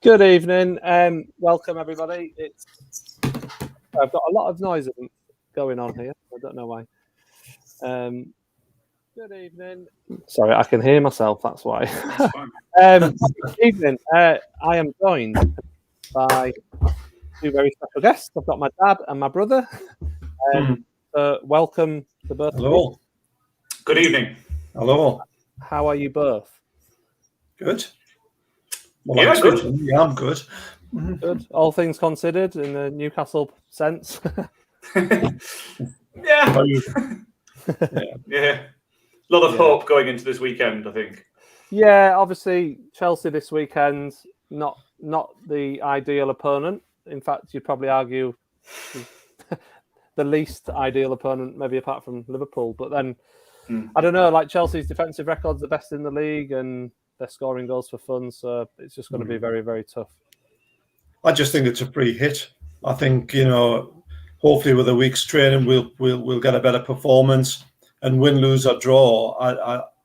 Good evening. Welcome everybody. I've got a lot of noise going on here. I don't know why. Good evening. Sorry, I can hear myself. That's why. Good evening. I am joined by two very special guests. I've got my dad and my brother. Welcome to both. Hello. Good evening. Hello. How are you both? Good. Well, yeah, good. Yeah, I'm good. Good. All things considered, in the Newcastle sense. Yeah. A lot of hope going into this weekend, I think. Yeah, obviously Chelsea this weekend, not the ideal opponent. In fact, you'd probably argue the least ideal opponent, maybe apart from Liverpool. But then, I don't know, like Chelsea's defensive record's the best in the league and they're scoring goals for fun. So it's just going to be very, very tough. I just think it's a free hit. I think, hopefully with a week's training, we'll get a better performance and win, lose or draw.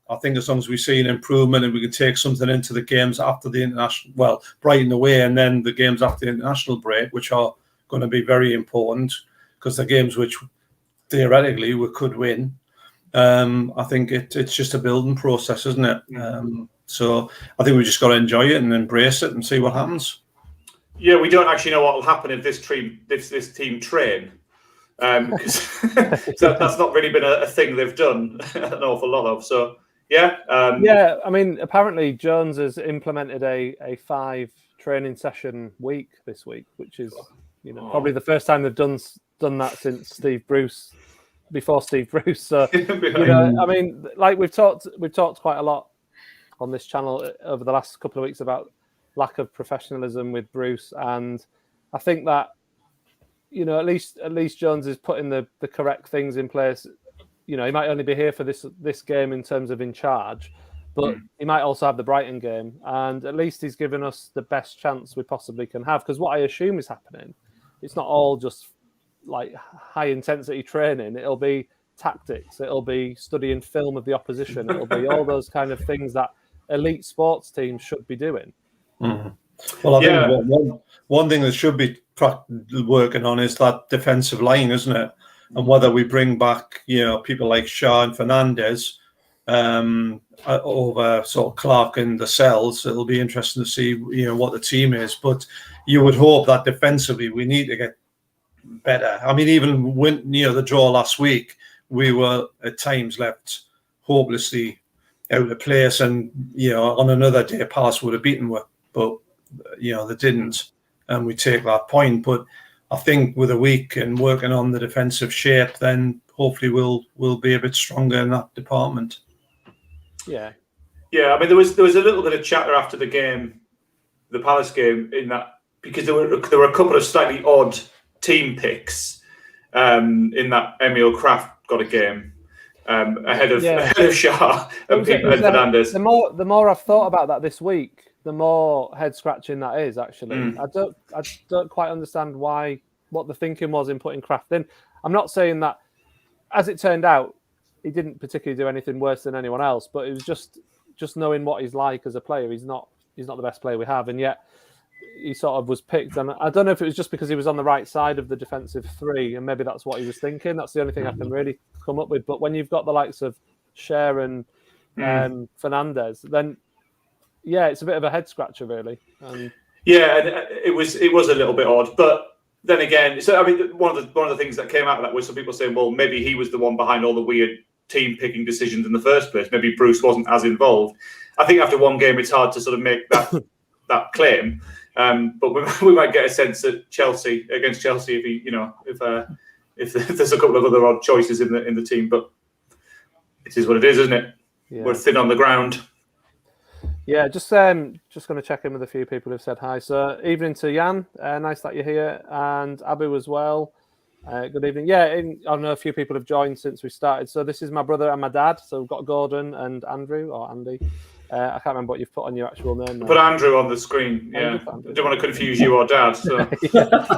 I think as long as we see an improvement and we can take something into the games after the international, Brighton away and then the games after the international break, which are going to be very important because they're games which theoretically we could win. I think it's just a building process, isn't it? So I think we just got to enjoy it and embrace it and see what happens. Yeah, we don't actually know what will happen if this team train. So that's not really been a thing they've done an awful lot of. So yeah. I mean, apparently Jones has implemented a 5 training session week this week, which is probably the first time they've done that since Steve Bruce. Before Steve Bruce, so I mean, like we've talked quite a lot on this channel over the last couple of weeks about lack of professionalism with Bruce, and I think that at least Jones is putting the correct things in place. He might only be here for this game in terms of in charge, but he might also have the Brighton game, and at least he's given us the best chance we possibly can have. Because what I assume is happening, it's not all just like high intensity training. It'll be tactics, it'll be studying film of the opposition, it'll be all those kind of things that elite sports teams should be doing. Well, I think one thing that should be working on is that defensive line, isn't it? And whether we bring back people like Shaw and Fernandez over sort of Clark and the Cells, it'll be interesting to see what the team is. But you would hope that defensively we need to get better. I mean, even when the draw last week, we were at times left hopelessly out of place, and on another day Palace would have beaten us, but they didn't, and we take that point. But I think with a week and working on the defensive shape, then hopefully we'll be a bit stronger in that department. Yeah. I mean, there was a little bit of chatter after the game, the Palace game, in that because there were a couple of slightly odd team picks in that Emil Kraft got a game ahead of Shaw and Fernandez. The more I've thought about that this week, the more head scratching that is. Actually, I don't quite understand what the thinking was in putting Kraft in. I'm not saying that, as it turned out, he didn't particularly do anything worse than anyone else, but it was just knowing what he's like as a player. He's not the best player we have, and yet he sort of was picked, and I don't know if it was just because he was on the right side of the defensive 3, and maybe that's what he was thinking. That's the only thing I can really come up with. But when you've got the likes of Cher and Fernandez, then it's a bit of a head scratcher, really. And it was a little bit odd, but then again, so I mean, one of the things that came out of that was some people saying, well, maybe he was the one behind all the weird team picking decisions in the first place. Maybe Bruce wasn't as involved. I think after one game, it's hard to sort of make that claim. But we might get a sense that against Chelsea, if there's a couple of other odd choices in the team. But it is what it is, isn't it? Yeah. We're thin on the ground. Yeah, just going to check in with a few people who've said hi. So evening to Jan, nice that you're here, and Abu as well. Good evening. Yeah, I know a few people have joined since we started. So this is my brother and my dad. So we've got Gordon and Andrew or Andy. I can't remember what you've put on your actual name. Put Andrew on the screen. Yeah, I don't want to confuse you or Dad. So.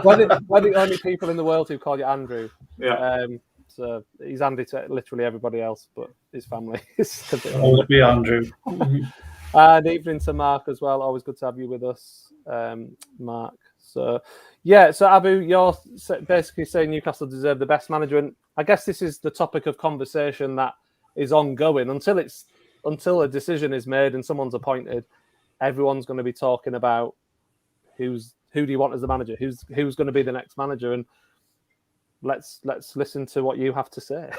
We're the only people in the world who call you Andrew. Yeah. So he's Andy to literally everybody else, but his family is a bit. Always be Andrew. And evening to Mark as well. Always good to have you with us. Mark. So, yeah, so Abu, you're basically saying Newcastle deserve the best manager. And I guess this is the topic of conversation that is ongoing until a decision is made and someone's appointed. Everyone's going to be talking about who do you want as the manager? Who's going to be the next manager? And let's listen to what you have to say,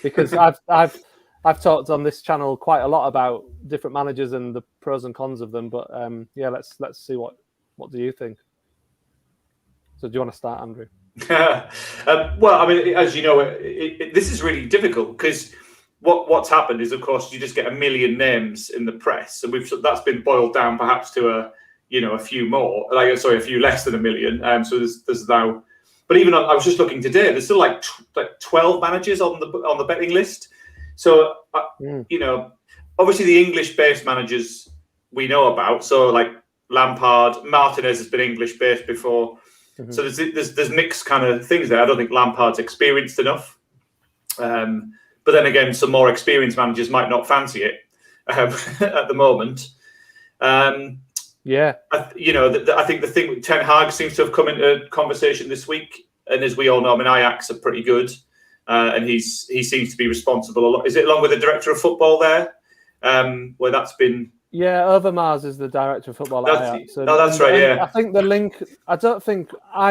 because I've talked on this channel quite a lot about different managers and the pros and cons of them. But let's see what do you think. So do you want to start, Andrew? Well, I mean, as you know, this is really difficult because what's happened is, of course, you just get a million names in the press, and that's been boiled down perhaps to a few more, a few less than a million. So there's now, but even I was just looking today, there's still like 12 managers on the betting list. So obviously the English-based managers we know about. So like Lampard, Martinez has been English-based before. Mm-hmm. So there's mixed kind of things there. I don't think Lampard's experienced enough. But then again, some more experienced managers might not fancy it at the moment. I think the thing with Ten Hag seems to have come into conversation this week, and as we all know, I mean, Ajax are pretty good, and he seems to be responsible a lot. Is it along with the director of football there, where that's been? Yeah, Overmars is the director of football at Ajax. That's right. Yeah, I think the link. I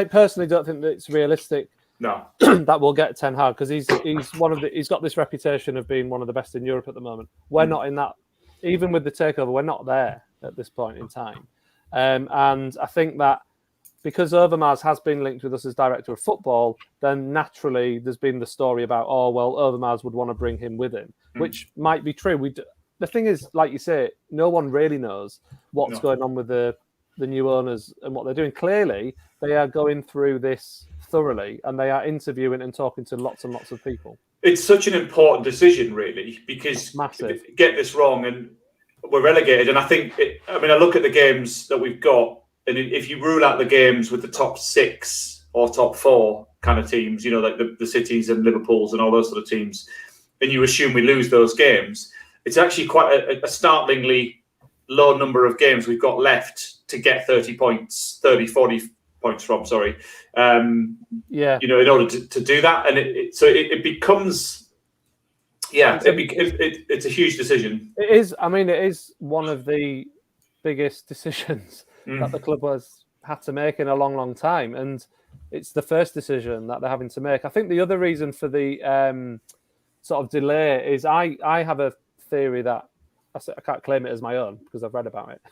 personally don't think that it's realistic. No, that will get Ten Hag, because he's got this reputation of being one of the best in Europe at the moment. We're not in that. Even with the takeover, we're not there at this point in time. And I think that because Overmars has been linked with us as director of football, then naturally there's been the story about, Overmars would want to bring him with him, which might be true. The thing is, like you say, no one really knows what's going on with the new owners and what they're doing. Clearly, they are going through this thoroughly, and they are interviewing and talking to lots and lots of people. It's such an important decision, really, because massive. Get this wrong and we're relegated. And I think, I look at the games that we've got, and if you rule out the games with the top 6 or top 4 kind of teams, like the Cities and Liverpools and all those sort of teams, and you assume we lose those games, it's actually quite a startlingly low number of games we've got left to get 40 points from, in order to do that. And it becomes, it's a huge decision. It is. I mean, it is one of the biggest decisions that the club has had to make in a long, long time. And it's the first decision that they're having to make. I think the other reason for the sort of delay is I have a theory that I can't claim it as my own because I've read about it.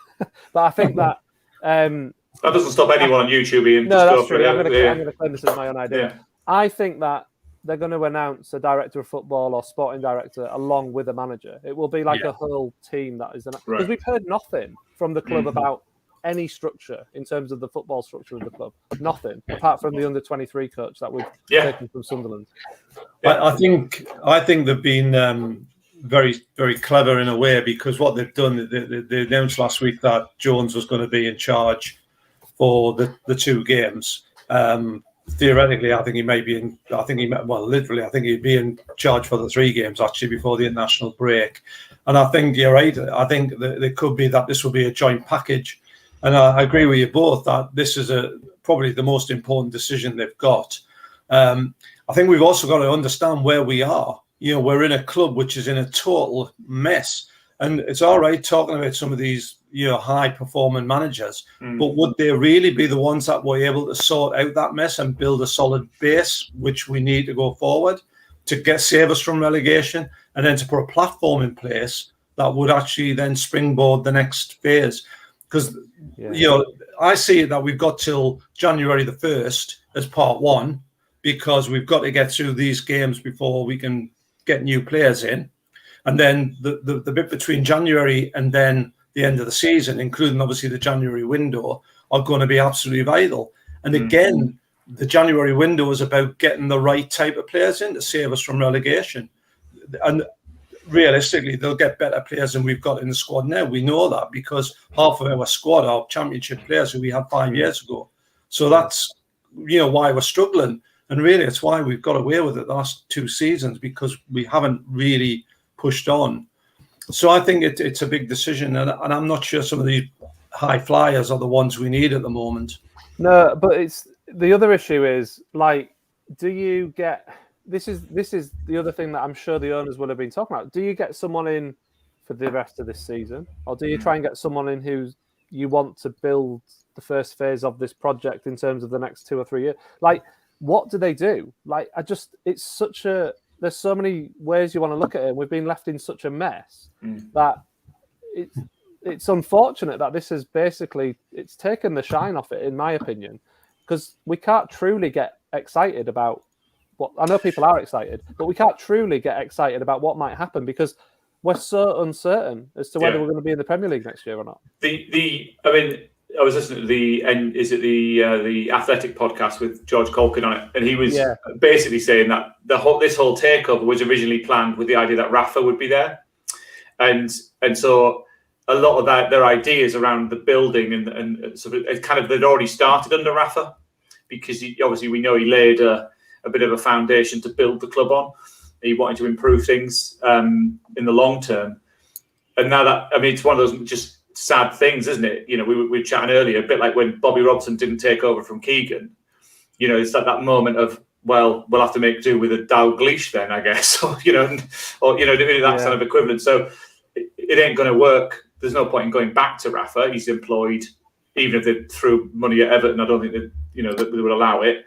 But I think that that doesn't stop anyone on YouTube, Ian. No, that's true. I'm going to claim this as my own idea. Yeah. I think that they're going to announce a director of football or sporting director along with a manager. It will be like a whole team that is... Because we've heard nothing from the club about any structure in terms of the football structure of the club. Nothing, apart from the under-23 coach that we've taken from Sunderland. I think they've been... very, very clever in a way, because what they've done, they announced last week that Jones was going to be in charge for the 2 games. Theoretically, I think he may be in. Literally, I think he'd be in charge for the 3 games actually before the international break. And I think you're right. I think that it could be that this will be a joint package. And I agree with you both that this is probably the most important decision they've got. I think we've also got to understand where we are. We're in a club which is in a total mess, and it's all right talking about some of these, high-performing managers, but would they really be the ones that were able to sort out that mess and build a solid base, which we need to go forward to save us from relegation, and then to put a platform in place that would actually then springboard the next phase? Because I see that we've got till January the 1st as part 1, because we've got to get through these games before we can get new players in, and then the bit between January and then the end of the season, including obviously the January window, are going to be absolutely vital. And again, the January window is about getting the right type of players in to save us from relegation. And realistically, they'll get better players than we've got in the squad now. We know that, because half of our squad are championship players who we had 5 years ago. So that's why we're struggling. And really, it's why we've got away with it the last 2 seasons, because we haven't really pushed on. So I think it's a big decision. And I'm not sure some of these high flyers are the ones we need at the moment. No, but it's the other issue is like, do you get this is the other thing that I'm sure the owners will have been talking about. Do you get someone in for the rest of this season, or do you try and get someone in who you want to build the first phase of this project in terms of the next 2 or 3 years? Like, what do they do? Like, it's such a, there's so many ways you want to look at it. We've been left in such a mess that it's unfortunate that this has basically, it's taken the shine off it, in my opinion, because we can't truly get excited about what, I know people are excited, but we can't truly get excited about what might happen because we're so uncertain as to whether we're going to be in the Premier League next year or not. I was listening to the Athletic podcast with George Colkin on it, and he was basically saying that this whole takeover was originally planned with the idea that Rafa would be there, and so a lot of their ideas around the building and sort of kind of they'd already started under Rafa, because obviously we know he laid a bit of a foundation to build the club on. He wanted to improve things in the long term, and now that it's one of those just sad things, isn't it? You know, we were chatting earlier, a bit like when Bobby Robson didn't take over from Keegan. You know, it's like that moment of, well, we'll have to make do with a Dalglish then, I guess, or that kind of equivalent. So it ain't going to work. There's no point in going back to Rafa. He's employed, even if they threw money at Everton. I don't think that that they would allow it.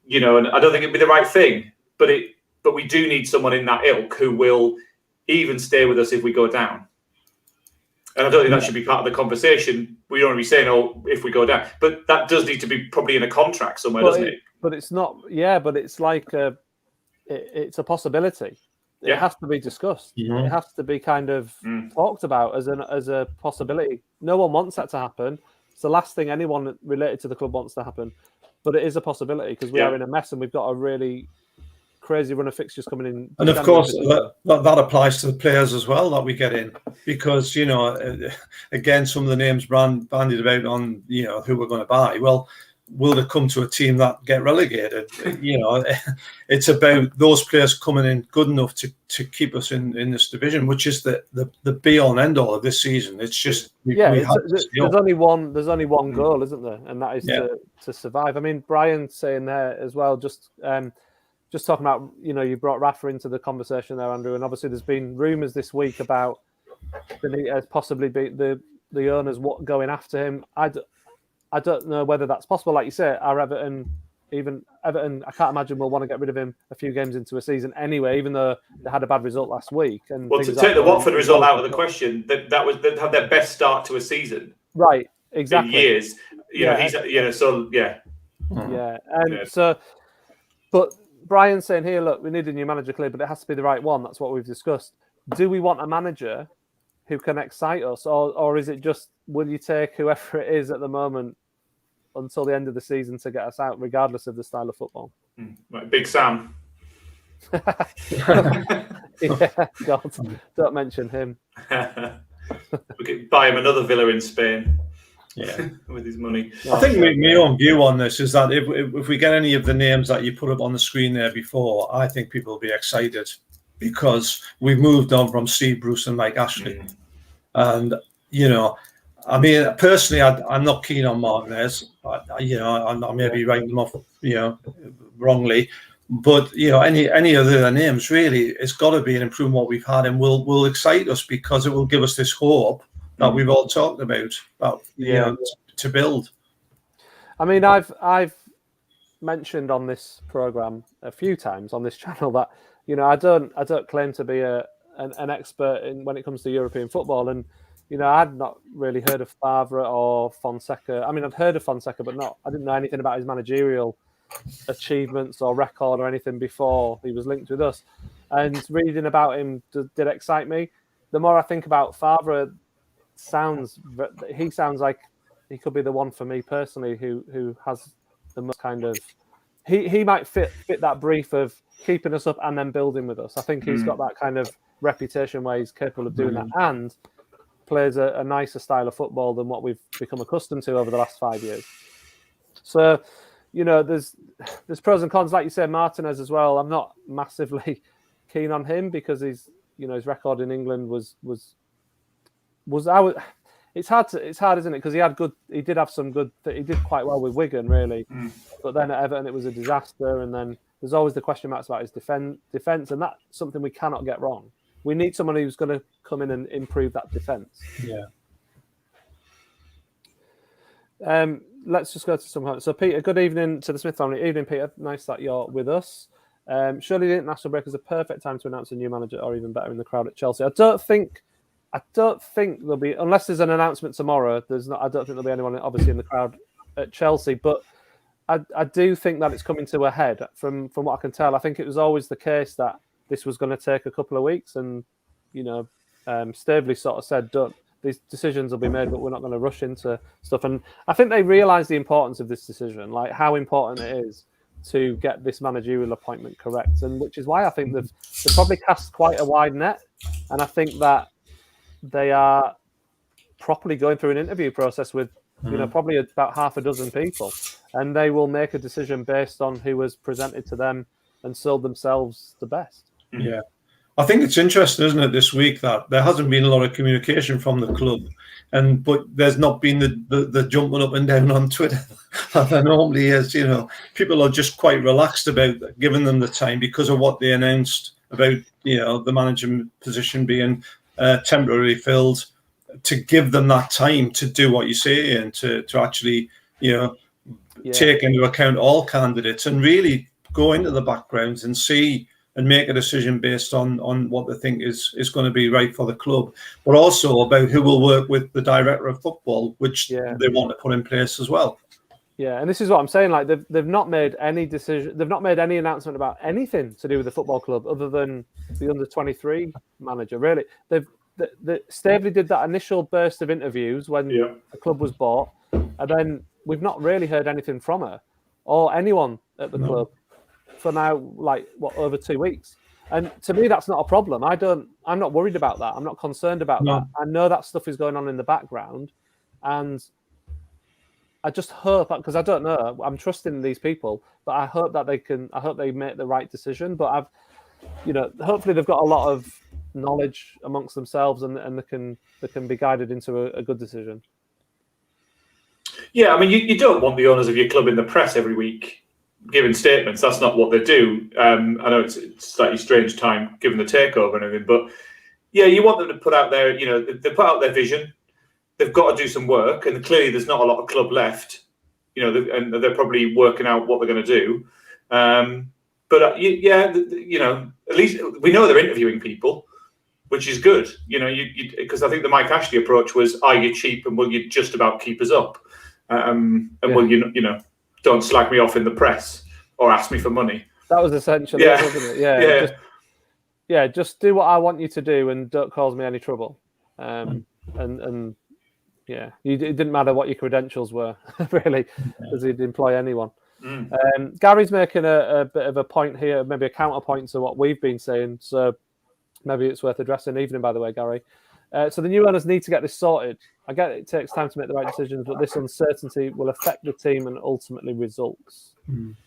You know, and I don't think it'd be the right thing. But we do need someone in that ilk who will even stay with us if we go down. And I don't think that should be part of the conversation. We don't want to be saying, "Oh, if we go down," but that does need to be probably in a contract somewhere, doesn't it? But it's not. Yeah, but it's like it's a possibility. It has to be discussed. It has to be kind of talked about as a possibility. No one wants that to happen. It's the last thing anyone related to the club wants to happen. But it is a possibility because we are in a mess and we've got a really crazy run of fixtures coming in. And of course, that applies to the players as well that we get in, because again, some of the names bandied about on who we're going to buy. Well, will it come to a team that get relegated? It's about those players coming in good enough to keep us in this division, which is the be all and end all of this season. It's just there's only one goal, isn't there? And that is to survive. I mean, Brian's saying there as well, just talking about, you brought Rafa into the conversation there, Andrew, and obviously there's been rumours this week about possibly the owners going after him. I don't know whether that's possible. Like you say, Everton, I can't imagine we'll want to get rid of him a few games into a season anyway, even though they had a bad result last week. And well, to take the Watford result out of the question, that had their best start to a season. Right, exactly. In years. But Brian's saying here, look, we need a new manager clear, but it has to be the right one. That's what we've discussed. Do we want a manager who can excite us, or is it just, will you take whoever it is at the moment until the end of the season to get us out, regardless of the style of football? Right, Big Sam. God, don't mention him. We could buy him another villa in Spain. Yeah, with his money. I think my own view on this is that if we get any of the names that you put up on the screen there before, I think people will be excited because we've moved on from Steve Bruce and Mike Ashley. And, personally, I'm not keen on Martinez. I may be writing them off, wrongly. But, any of the names, really, it's got to be an improvement what we've had and will excite us because it will give us this hope that we've all talked about to build. I mean, I've mentioned on this program a few times on this channel that I don't claim to be an expert in when it comes to European football, and I'd not really heard of Favre or Fonseca. I mean, I'd heard of Fonseca, but I didn't know anything about his managerial achievements or record or anything before he was linked with us. And reading about him did excite me. The more I think about Favre, he sounds like he could be the one for me personally who has the most kind of he might fit that brief of keeping us up and then building with us. I think he's got that kind of reputation where he's capable of doing that and plays a nicer style of football than what we've become accustomed to over the last 5 years. So there's pros and cons, like you said, Martinez as well. I'm not massively keen on him because his record in England was it's hard, isn't it? Because he did quite well with Wigan, really. But then at Everton, it was a disaster. And then there's always the question marks about his defence, and that's something we cannot get wrong. We need someone who's going to come in and improve that defence. Yeah. Let's just go to some. So, Peter, good evening to the Smith family. Evening, Peter. Nice that you're with us. Surely the international break is a perfect time to announce a new manager, or even better, in the crowd at Chelsea. I don't think there'll be, unless there's an announcement tomorrow. I don't think there'll be anyone obviously in the crowd at Chelsea, but I do think that it's coming to a head. From what I can tell, I think it was always the case that this was going to take a couple of weeks, and Staveley sort of said, these decisions will be made, but we're not going to rush into stuff. And I think they realise the importance of this decision, like how important it is to get this managerial appointment correct, and which is why I think they've probably cast quite a wide net. And I think that they are properly going through an interview process with, probably about half a dozen people, and they will make a decision based on who was presented to them and sold themselves the best. Yeah. I think it's interesting, isn't it, this week that there hasn't been a lot of communication from the club, but there's not been the jumping up and down on Twitter that there normally is. People are just quite relaxed about giving them the time because of what they announced about the management position being temporarily filled, to give them that time to do what you say and to actually take into account all candidates and really go into the backgrounds and see and make a decision based on what they think is going to be right for the club, but also about who will work with the director of football, which they want to put in place as well. Yeah, and this is what I'm saying. Like they've not made any decision. They've not made any announcement about anything to do with the football club other than the under-23 manager. Really, Staveley did that initial burst of interviews when the club was bought, and then we've not really heard anything from her or anyone at the club for now, over 2 weeks. And to me, that's not a problem. I'm not worried about that. I'm not concerned about that. I know that stuff is going on in the background, and I just hope, because I don't know, I'm trusting these people, but I hope that I hope they make the right decision. But hopefully they've got a lot of knowledge amongst themselves, and they can be guided into a good decision. Yeah, I mean, you don't want the owners of your club in the press every week giving statements. That's not what they do. I know it's a slightly strange time given the takeover and everything, but you want them to put out their, they put out their vision. They've got to do some work, and clearly there's not a lot of club left, and they're probably working out what they're going to do. But at least we know they're interviewing people, which is good. Because I think the Mike Ashley approach was, are you cheap and will you just about keep us up? Will you, don't slag me off in the press or ask me for money. That was essentially it, wasn't it? Just do what I want you to do and don't cause me any trouble. It didn't matter what your credentials were, really, because he'd employ anyone. Gary's making a bit of a point here, maybe a counterpoint to what we've been saying, so maybe it's worth addressing. Evening, by the way, Gary. So the new owners need to get this sorted. I get it takes time to make the right decisions, but this uncertainty will affect the team and ultimately results.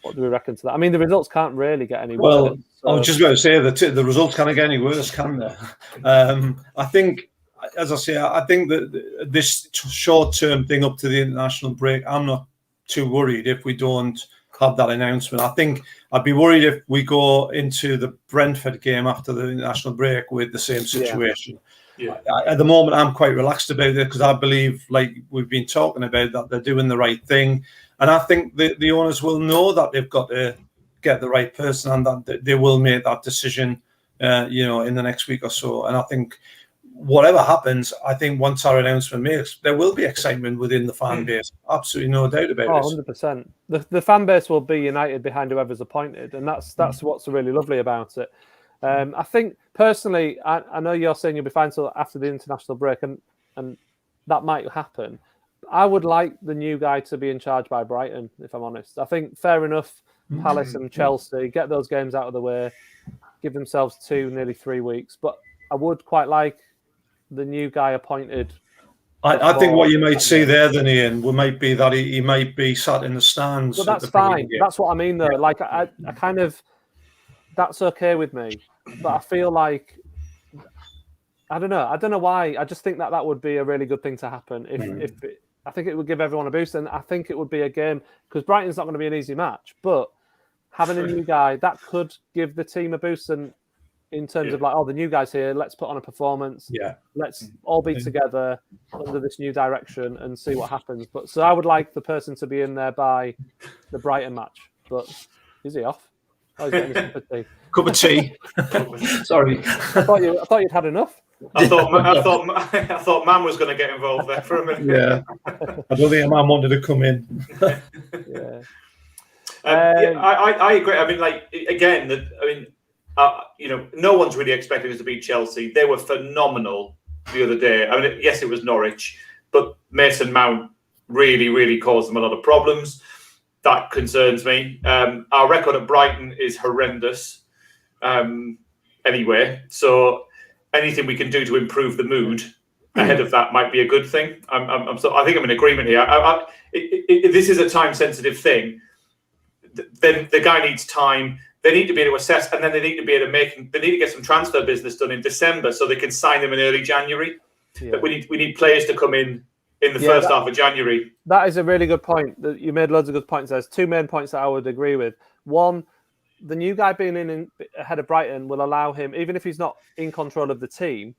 What do we reckon to that? I mean, the results can't really get any worse. Well, I was just about to say that the results can't get any worse, can they? I think, as I say, I think that this short-term thing up to the international break, I'm not too worried if we don't have that announcement. I think I'd be worried if we go into the Brentford game after the international break with the same situation. At the moment, I'm quite relaxed about it because I believe, like we've been talking about, that they're doing the right thing. And I think the owners will know that they've got to get the right person and that they will make that decision, in the next week or so. And I think whatever happens, I think once our announcement makes, there will be excitement within the fan base. Absolutely no doubt about it. 100%. The fan base will be united behind whoever's appointed. And that's what's really lovely about it. I think personally, I know you're saying you'll be fine till after the international break, and that might happen. I would like the new guy to be in charge by Brighton, if I'm honest. I think fair enough, Palace and Chelsea, get those games out of the way, give themselves nearly 3 weeks. But I would quite like the new guy appointed. I think what you might see there, then, Ian, might be that he might be sat in the stands. But that's fine. That's what I mean, though. Like, I kind of, that's okay with me. But I feel like I don't know. I don't know why. I just think that would be a really good thing to happen. I think it would give everyone a boost, and I think it would be a game because Brighton's not going to be an easy match, but having a new guy that could give the team a boost, and in terms of like, the new guy's here, let's put on a performance. Yeah, let's all be together under this new direction and see what happens. But so I would like the person to be in there by the Brighton match. But is he off? Oh, he's getting his cup of tea. Cup of tea. Sorry, I thought you'd had enough. I thought Man was going to get involved there for a minute. Yeah, I don't think Man wanted to come in. Yeah. I agree. I mean, like again, no one's really expecting us to beat Chelsea. They were phenomenal the other day. I mean, yes, it was Norwich, but Mason Mount really, really caused them a lot of problems. That concerns me. Our record at Brighton is horrendous. Anyway, so anything we can do to improve the mood ahead of that might be a good thing. I think I'm in agreement here. This is a time-sensitive thing. Then the guy needs time. They need to be able to assess, and then they need to be able to They need to get some transfer business done in December so they can sign them in early January. Yeah. We need players to come in the first half of January. That is a really good point. You made loads of good points. There's two main points that I would agree with. One, the new guy being in ahead of Brighton will allow him, even if he's not in control of the team,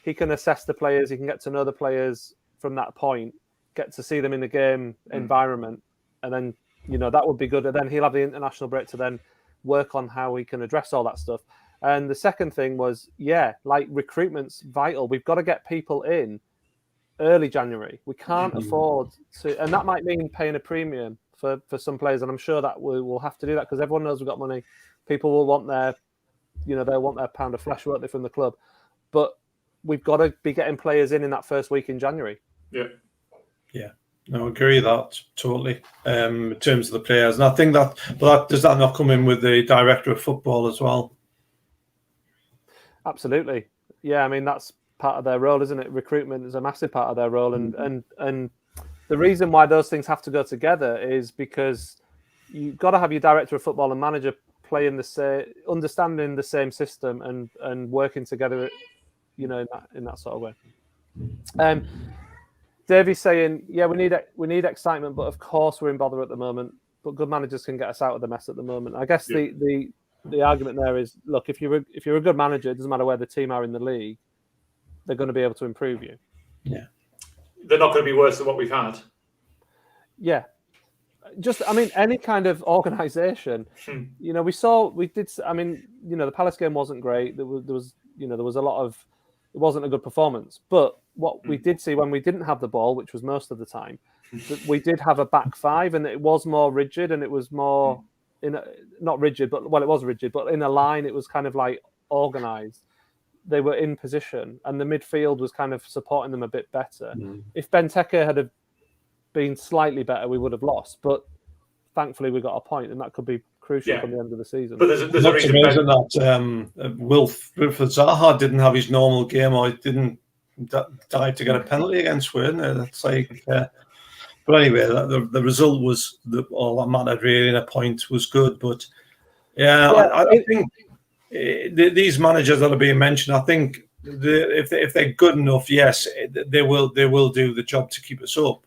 he can assess the players. He can get to know the players from that point, get to see them in the game environment, and then that would be good. And then he'll have the international break to then work on how he can address all that stuff. And the second thing was, recruitment's vital. We've got to get people in early January. We can't afford to, and that might mean paying a premium for some players. And I'm sure that we'll have to do that because everyone knows we've got money. People will want they'll want their pound of flesh, won't they, from the club? But we've got to be getting players in that first week in January. Yeah. Yeah. No, I agree with that totally. In terms of the players, and I think but does that not come in with the director of football as well? Absolutely. Yeah, I mean that's part of their role, isn't it? Recruitment is a massive part of their role, and the reason why those things have to go together is because you've got to have your director of football and manager playing understanding the same system and working together, in that sort of way. Davey's saying, we need excitement, but of course we're in bother at the moment. But good managers can get us out of the mess at the moment. I guess the argument there is, look, if you're a good manager, it doesn't matter where the team are in the league, they're going to be able to improve you. Yeah, they're not going to be worse than what we've had. Yeah, any kind of organisation. The Palace game wasn't great. There was a lot of. It wasn't a good performance, but what we did see when we didn't have the ball, which was most of the time, that we did have a back five, and it was more rigid, and it was more not rigid, but it was rigid, but in a line, it was kind of like organised. They were in position, and the midfield was kind of supporting them a bit better. If Benteke had been slightly better, we would have lost, but thankfully we got a point, and that could be crucial from the end of the season. But there's a reason that Wilfred Zaha didn't have his normal game, or he didn't dive to get a penalty against Wayne. That's like, but anyway, the result was all that mattered really. And a point was good, but I think these managers that are being mentioned, I think if they're good enough, yes, they will do the job to keep us up.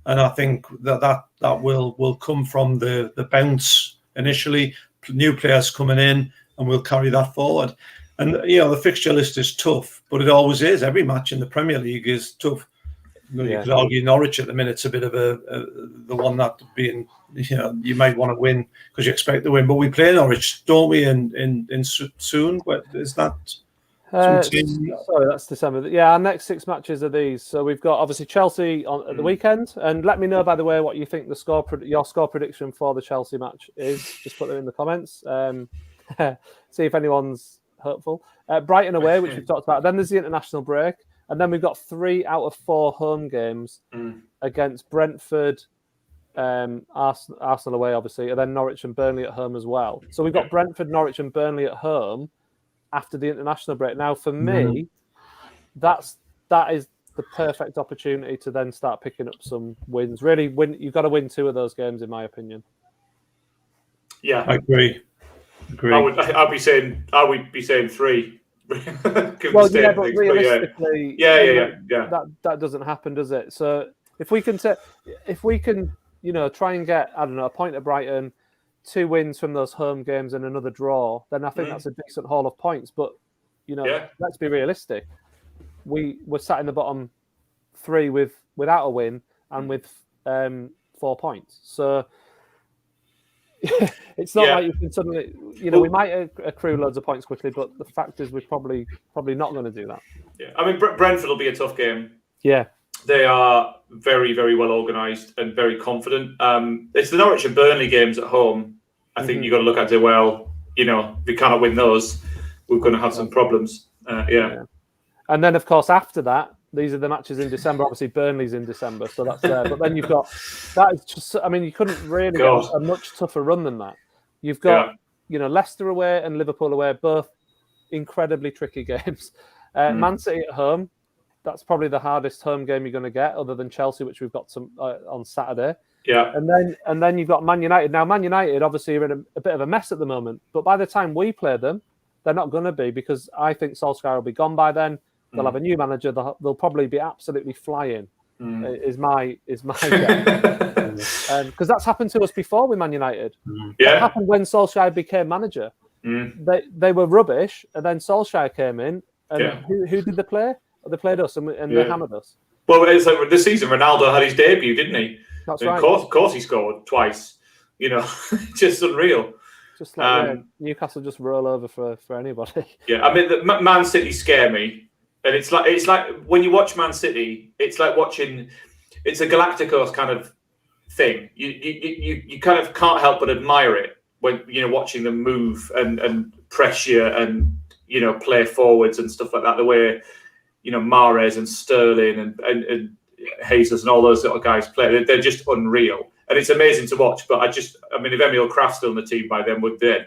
And I think that will come from the bounce initially, new players coming in, and we'll carry that forward. And the fixture list is tough, but it always is. Every match in the Premier League is tough. You could argue Norwich at the minute's a bit of the one that being you might want to win because you expect to win. But we play Norwich, don't we? In soon, is that? Sorry, that's December. Yeah, our next 6 matches are these. So we've got obviously Chelsea at the weekend, and let me know, by the way, what you think your score prediction for the Chelsea match is. Just put them in the comments. See if anyone's hopeful. Brighton away, which we've talked about. Then there's the international break, and then we've got 3 out of 4 home games against Brentford, Arsenal away, obviously, and then Norwich and Burnley at home as well. So we've got Brentford, Norwich, and Burnley at home after the international break. Now, for me, that is the perfect opportunity to then start picking up some wins. Really, you've got to win 2 of those games, in my opinion. Yeah, I agree. I would be saying 3. Well, yeah, but realistically, yeah. That doesn't happen, does it? So if we can, try and get, I don't know, a point at Brighton, 2 wins from those home games and another draw, then I think that's a decent haul of points. But let's be realistic. We were sat in the bottom 3 without a win and with 4 points. So it's not like you can suddenly, we might accrue loads of points quickly, but the fact is we're probably not going to do that. Yeah, I mean, Brentford will be a tough game. Yeah. They are very, very well organised and very confident. It's the Norwich and Burnley games at home. I think you've got to look at it, well, if we cannot win those, we're going to have some problems. Yeah. And then, of course, after that, these are the matches in December. Obviously, Burnley's in December, so that's there. But then you've got, that is just, I mean, you couldn't really get a much tougher run than that. You've got, Leicester away and Liverpool away, both incredibly tricky games. Man City at home, that's probably the hardest home game you're going to get, other than Chelsea, which we've got some on Saturday. Yeah. And then you've got Man United. Now, Man United obviously are in a bit of a mess at the moment, but by the time we play them, they're not going to be, because I think Solskjaer will be gone by then. They'll have a new manager. They'll probably be absolutely flying. Is my guess. Because that's happened to us before with Man United. That happened when Solskjaer became manager. They were rubbish, and then Solskjaer came in, and who did they play? They played us, and they hammered us. Well, it's like this season, Ronaldo had his debut, didn't he? That's right. Of course, he scored twice. Just unreal. Just like Newcastle just roll over for anybody. Yeah, I mean, Man City scare me. And it's like when you watch Man City, it's like watching. It's a Galacticos kind of thing. You kind of can't help but admire it when watching them move and pressure and play forwards and stuff like that. The way Mahrez and Sterling and Jesus and all those little guys play, they're just unreal, and it's amazing to watch. But I mean, if Emil Kraft's still in the team by then, would be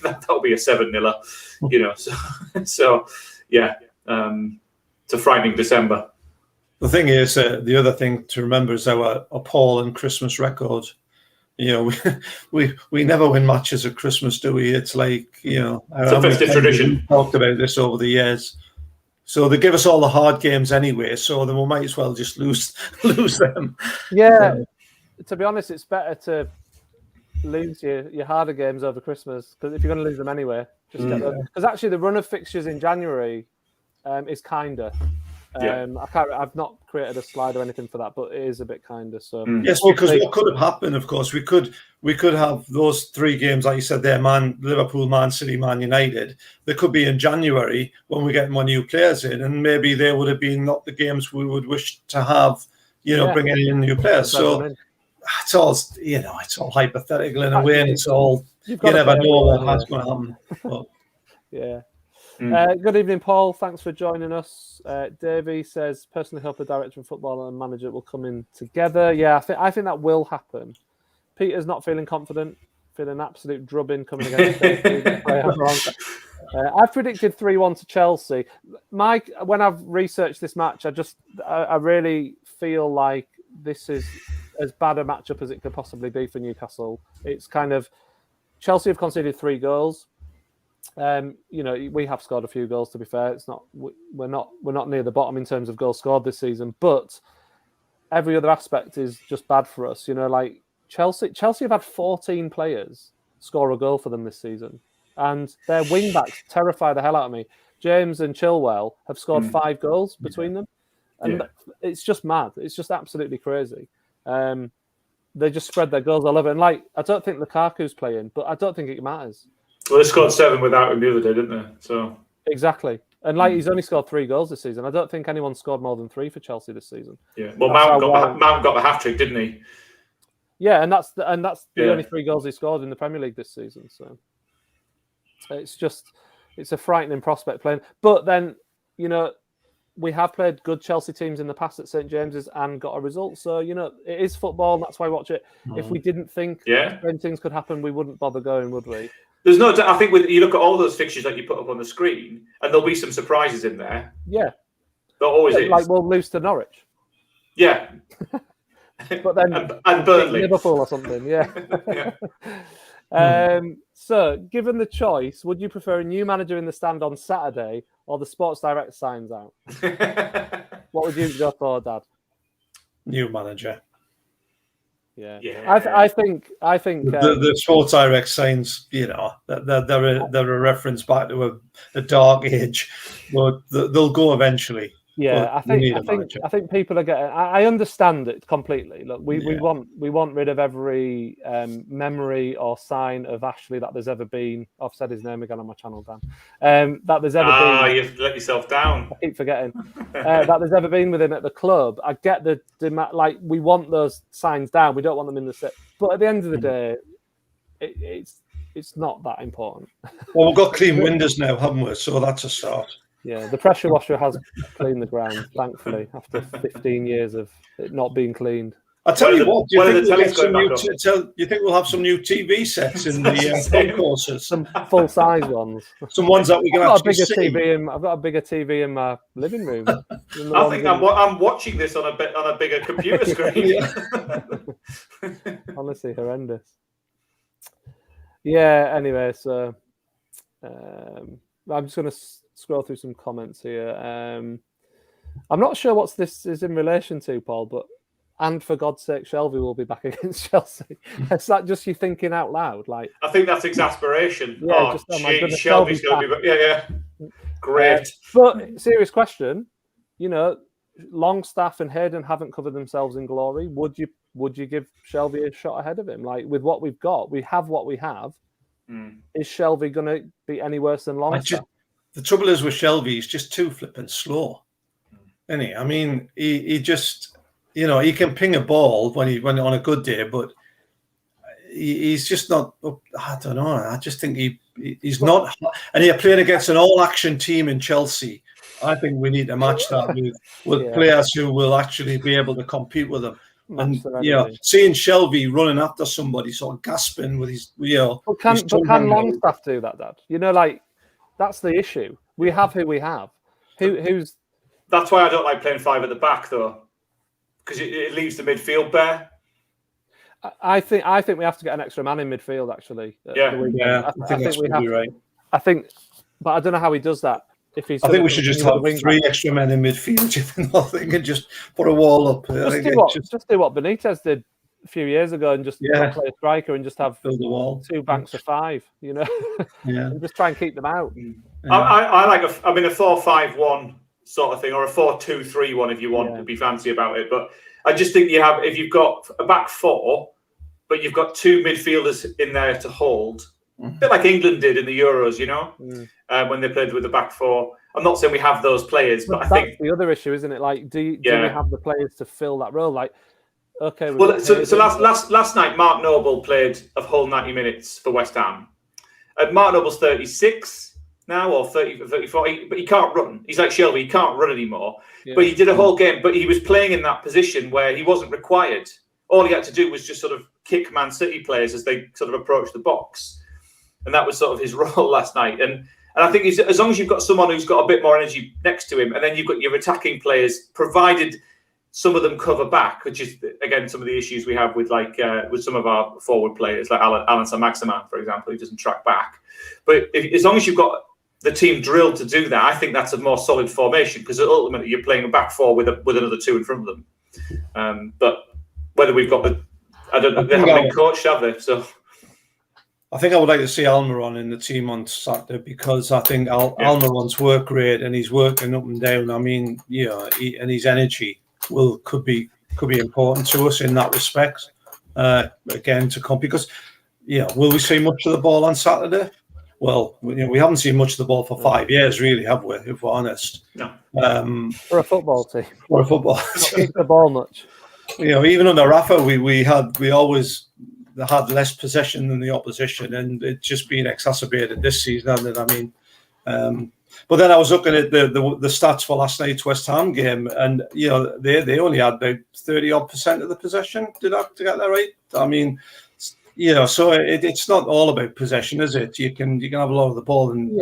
that'll be a 7-0, So yeah. It's a frightening December. The thing is, the other thing to remember is our appalling Christmas record. We never win matches at Christmas, do we? It's like, it's a festive tradition. We've talked about this over the years. So they give us all the hard games anyway, so then we might as well just lose them. Yeah, to be honest, it's better to lose your harder games over Christmas, because if you're going to lose them anyway, just get them. Because actually, the run of fixtures in January is kinder. I've not created a slide or anything for that, but it is a bit kinder. So yes, because what could have happened, of course, we could have those 3 games, like you said there, Liverpool, Man City, Man United. They could be in January when we get more new players in, and maybe they would have been not the games we would wish to have. Bringing in new players. So it's all it's all hypothetical in a way, and it's all you never know what's going to happen. But, yeah. Good evening, Paul. Thanks for joining us. Davey says, personally hope a director of football and manager will come in together. Yeah, I think that will happen. Peter's not feeling confident, feeling an absolute drubbing coming against Chelsea. I've predicted 3-1 to Chelsea. Mike, when I've researched this match, I really feel like this is as bad a matchup as it could possibly be for Newcastle. It's kind of, Chelsea have conceded 3 goals. We have scored a few goals. To be fair, it's not we're not near the bottom in terms of goals scored this season, but every other aspect is just bad for us. Like Chelsea have had 14 players score a goal for them this season, and their wing backs terrify the hell out of me. James and Chilwell have scored 5 goals between them, and it's just mad. It's just absolutely crazy. They just spread their goals all over, and I don't think Lukaku's playing, but I don't think it matters. Well, they scored 7 without him the other day, didn't they? So exactly, and he's only scored 3 goals this season. I don't think anyone scored more than 3 for Chelsea this season. Yeah, well, Mount got the hat trick, didn't he? Yeah, and that's the only 3 goals he scored in the Premier League this season. So it's a frightening prospect playing. But then we have played good Chelsea teams in the past at St James's and got a result. So it is football, and that's why I watch it. If we didn't think when things could happen, we wouldn't bother going, would we? There's no. I think you look at all those fixtures that you put up on the screen, and there'll be some surprises in there. Yeah, there always is. Like we'll lose to Norwich. Yeah, but then and Burnley, Liverpool or something. Yeah. So, given the choice, would you prefer a new manager in the stand on Saturday or the Sports Direct signs out? What would you go for, Dad? New manager. Yeah. Yeah. I think The Sports Direct signs, you know, they're a reference back to a dark age, but they'll go eventually. Yeah, But I think people are getting. I understand it completely. Look, we want rid of every memory or sign of Ashley that there's ever been. I've said his name again on my channel, Dan. That there's ever been. You've let yourself down. I keep forgetting that there's ever been with him at the club. I get the like we want those signs down. We don't want them in the set. But at the end of the day, it's not that important. Well, we've got clean windows now, haven't we? So that's a start. Yeah, the pressure washer has cleaned the ground, thankfully, after 15 years of it not being cleaned. I tell you what, do you think we'll have some new TV sets in the concourses? Some full-size ones. Some ones that we can actually see. I've got a bigger TV in my living room. I think I'm watching this on a bigger computer screen. Honestly, horrendous. Yeah, anyway, so I'm just going to scroll through some comments here. I'm not sure what this is in relation to, Paul, but and for God's sake, Shelby will be back against Chelsea. Is that just you thinking out loud? Like, I think that's exasperation. Yeah, Shelby's going to be back. Yeah. Great. But serious question, you know, Longstaff and Hayden haven't covered themselves in glory. Would you give Shelby a shot ahead of him? Like, with what we've got, we have what we have. Is Shelby going to be any worse than Longstaff? The trouble is with Shelby, he's just too flippant slow, isn't he? I mean, he just, you know, he can ping a ball when on a good day, but he's just not. I don't know. I just think he's not. And you're playing against an all-action team in Chelsea. I think we need to match that with players who will actually be able to compete with them. And seeing Shelby running after somebody, sort of gasping with his, But can Longstaff do that, Dad? You know, like. That's the issue. We have who we have. Who's? That's why I don't like playing 5 at the back, though, because it leaves the midfield bare. I think we have to get an extra man in midfield. Actually, I think that's probably right. I think, but I don't know how he does that. I think we should just have 3 extra men in midfield. They can just put a wall up. Just do what Benitez did a few years ago and just play a striker and just have build the wall. 2 banks of 5, you know, and just try and keep them out. I like a 4-5-1 sort of thing, or a 4-2-3-1 if you want to be fancy about it. But I just think if you've got a back 4, but you've got 2 midfielders in there to hold, a bit like England did in the Euros, you know, when they played with the back 4. I'm not saying we have those players, but I think the other issue, isn't it? Like, do we have the players to fill that role? Like. Okay. Well, so last night, Mark Noble played a whole 90 minutes for West Ham. Mark Noble's 36 now, or 30, 34, but he can't run. He's like Shelby, he can't run anymore. Yeah. But he did a whole game, but he was playing in that position where he wasn't required. All he had to do was just sort of kick Man City players as they sort of approached the box. And that was sort of his role last night. And I think as long as you've got someone who's got a bit more energy next to him, and then you've got your attacking players, provided some of them cover back, which is, again, some of the issues we have with with some of our forward players, like Alan Saint-Maximin, for example, who doesn't track back. But as long as you've got the team drilled to do that, I think that's a more solid formation, because ultimately you're playing a back 4 with another 2 in front of them. But whether we've got I don't know, they haven't been coached, have they? So I think I would like to see Almiron in the team on Saturday, because I think Almiron's work rate, and he's working up and down. I mean, and his energy could be important to us in that respect. Again, to compete, because will we see much of the ball on Saturday? Well, we haven't seen much of the ball for 5 years, really, have we? If we're honest. No. For a football team. Team. The ball much. Even under Rafa, we always had less possession than the opposition, and it's just been exacerbated this season, hasn't it? I mean. But then I was looking at the stats for last night's West Ham game, and they only had about 30-odd% of the possession. Did I get that right? I mean, so it's not all about possession, is it? You can have a lot of the ball and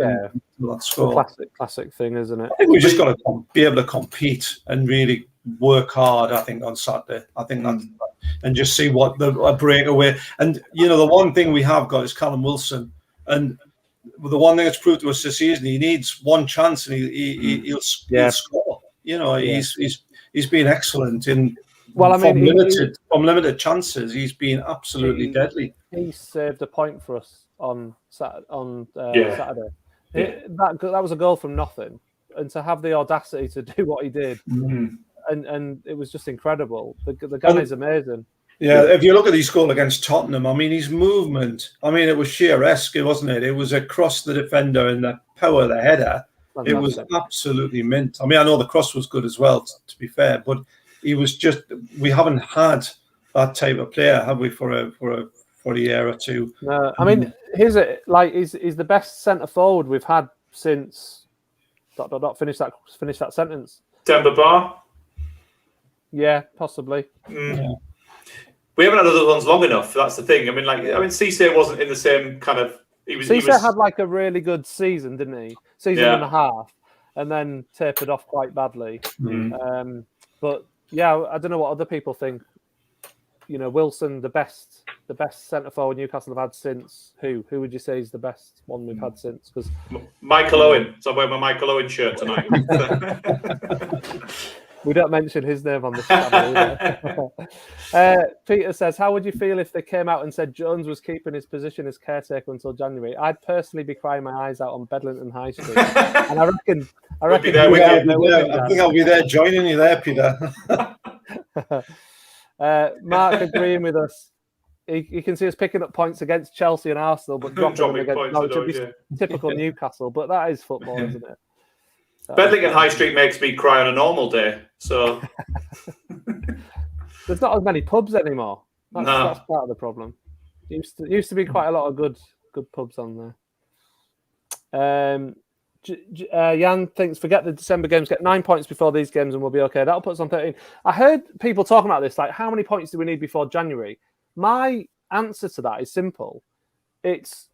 score. Classic thing, isn't it? I think we just got to be able to compete and really work hard. I think on Saturday, and just see what a breakaway. And the one thing we have got is Callum Wilson. And the one thing that's proved to us this season, he needs one chance and he'll score. You know, he's been excellent in. Well, I mean, from limited chances, he's been absolutely deadly. He saved a point for us on Saturday. Yeah. That was a goal from nothing, and to have the audacity to do what he did, and it was just incredible. The guy is amazing. Yeah, if you look at his goal against Tottenham, I mean, his movement, I mean, it was sheer-esque, wasn't it? It was across the defender and the power of the header. Fantastic. It was absolutely mint. I mean, I know the cross was good as well, to be fair, but he was just, we haven't had that type of player, have we, for a year or two? No, I mean, he's the best centre forward we've had since. ... Finish that sentence. Demba Ba. Yeah, possibly. Yeah. We haven't had other ones long enough. That's the thing. I mean, Cisse wasn't in the same kind of. Cisse had like a really good season, didn't he? Season and a half, and then tapered off quite badly. But yeah, I don't know what other people think. You know, Wilson, the best centre forward Newcastle have had since who? Who would you say is the best one we've had since? Because Michael Owen. So I'm wearing my Michael Owen shirt tonight. We don't mention his name on the channel either. Peter says, how would you feel if they came out and said Jones was keeping his position as caretaker until January? I'd personally be crying my eyes out on Bedlington High Street. And I reckon I think I'll be there joining you there, Peter. Mark agreeing with us. You can see us picking up points against Chelsea and Arsenal, but dropping them against Norwich. Typical Newcastle, but that is football, isn't it? Bedlington High Street makes me cry on a normal day. So there's not as many pubs anymore. That's part of the problem. Used to be quite a lot of good pubs on there. Jan thinks, forget the December games, get 9 points before these games and we'll be okay. That'll put us on 13. I heard people talking about this, like how many points do we need before January? My answer to that is simple. It's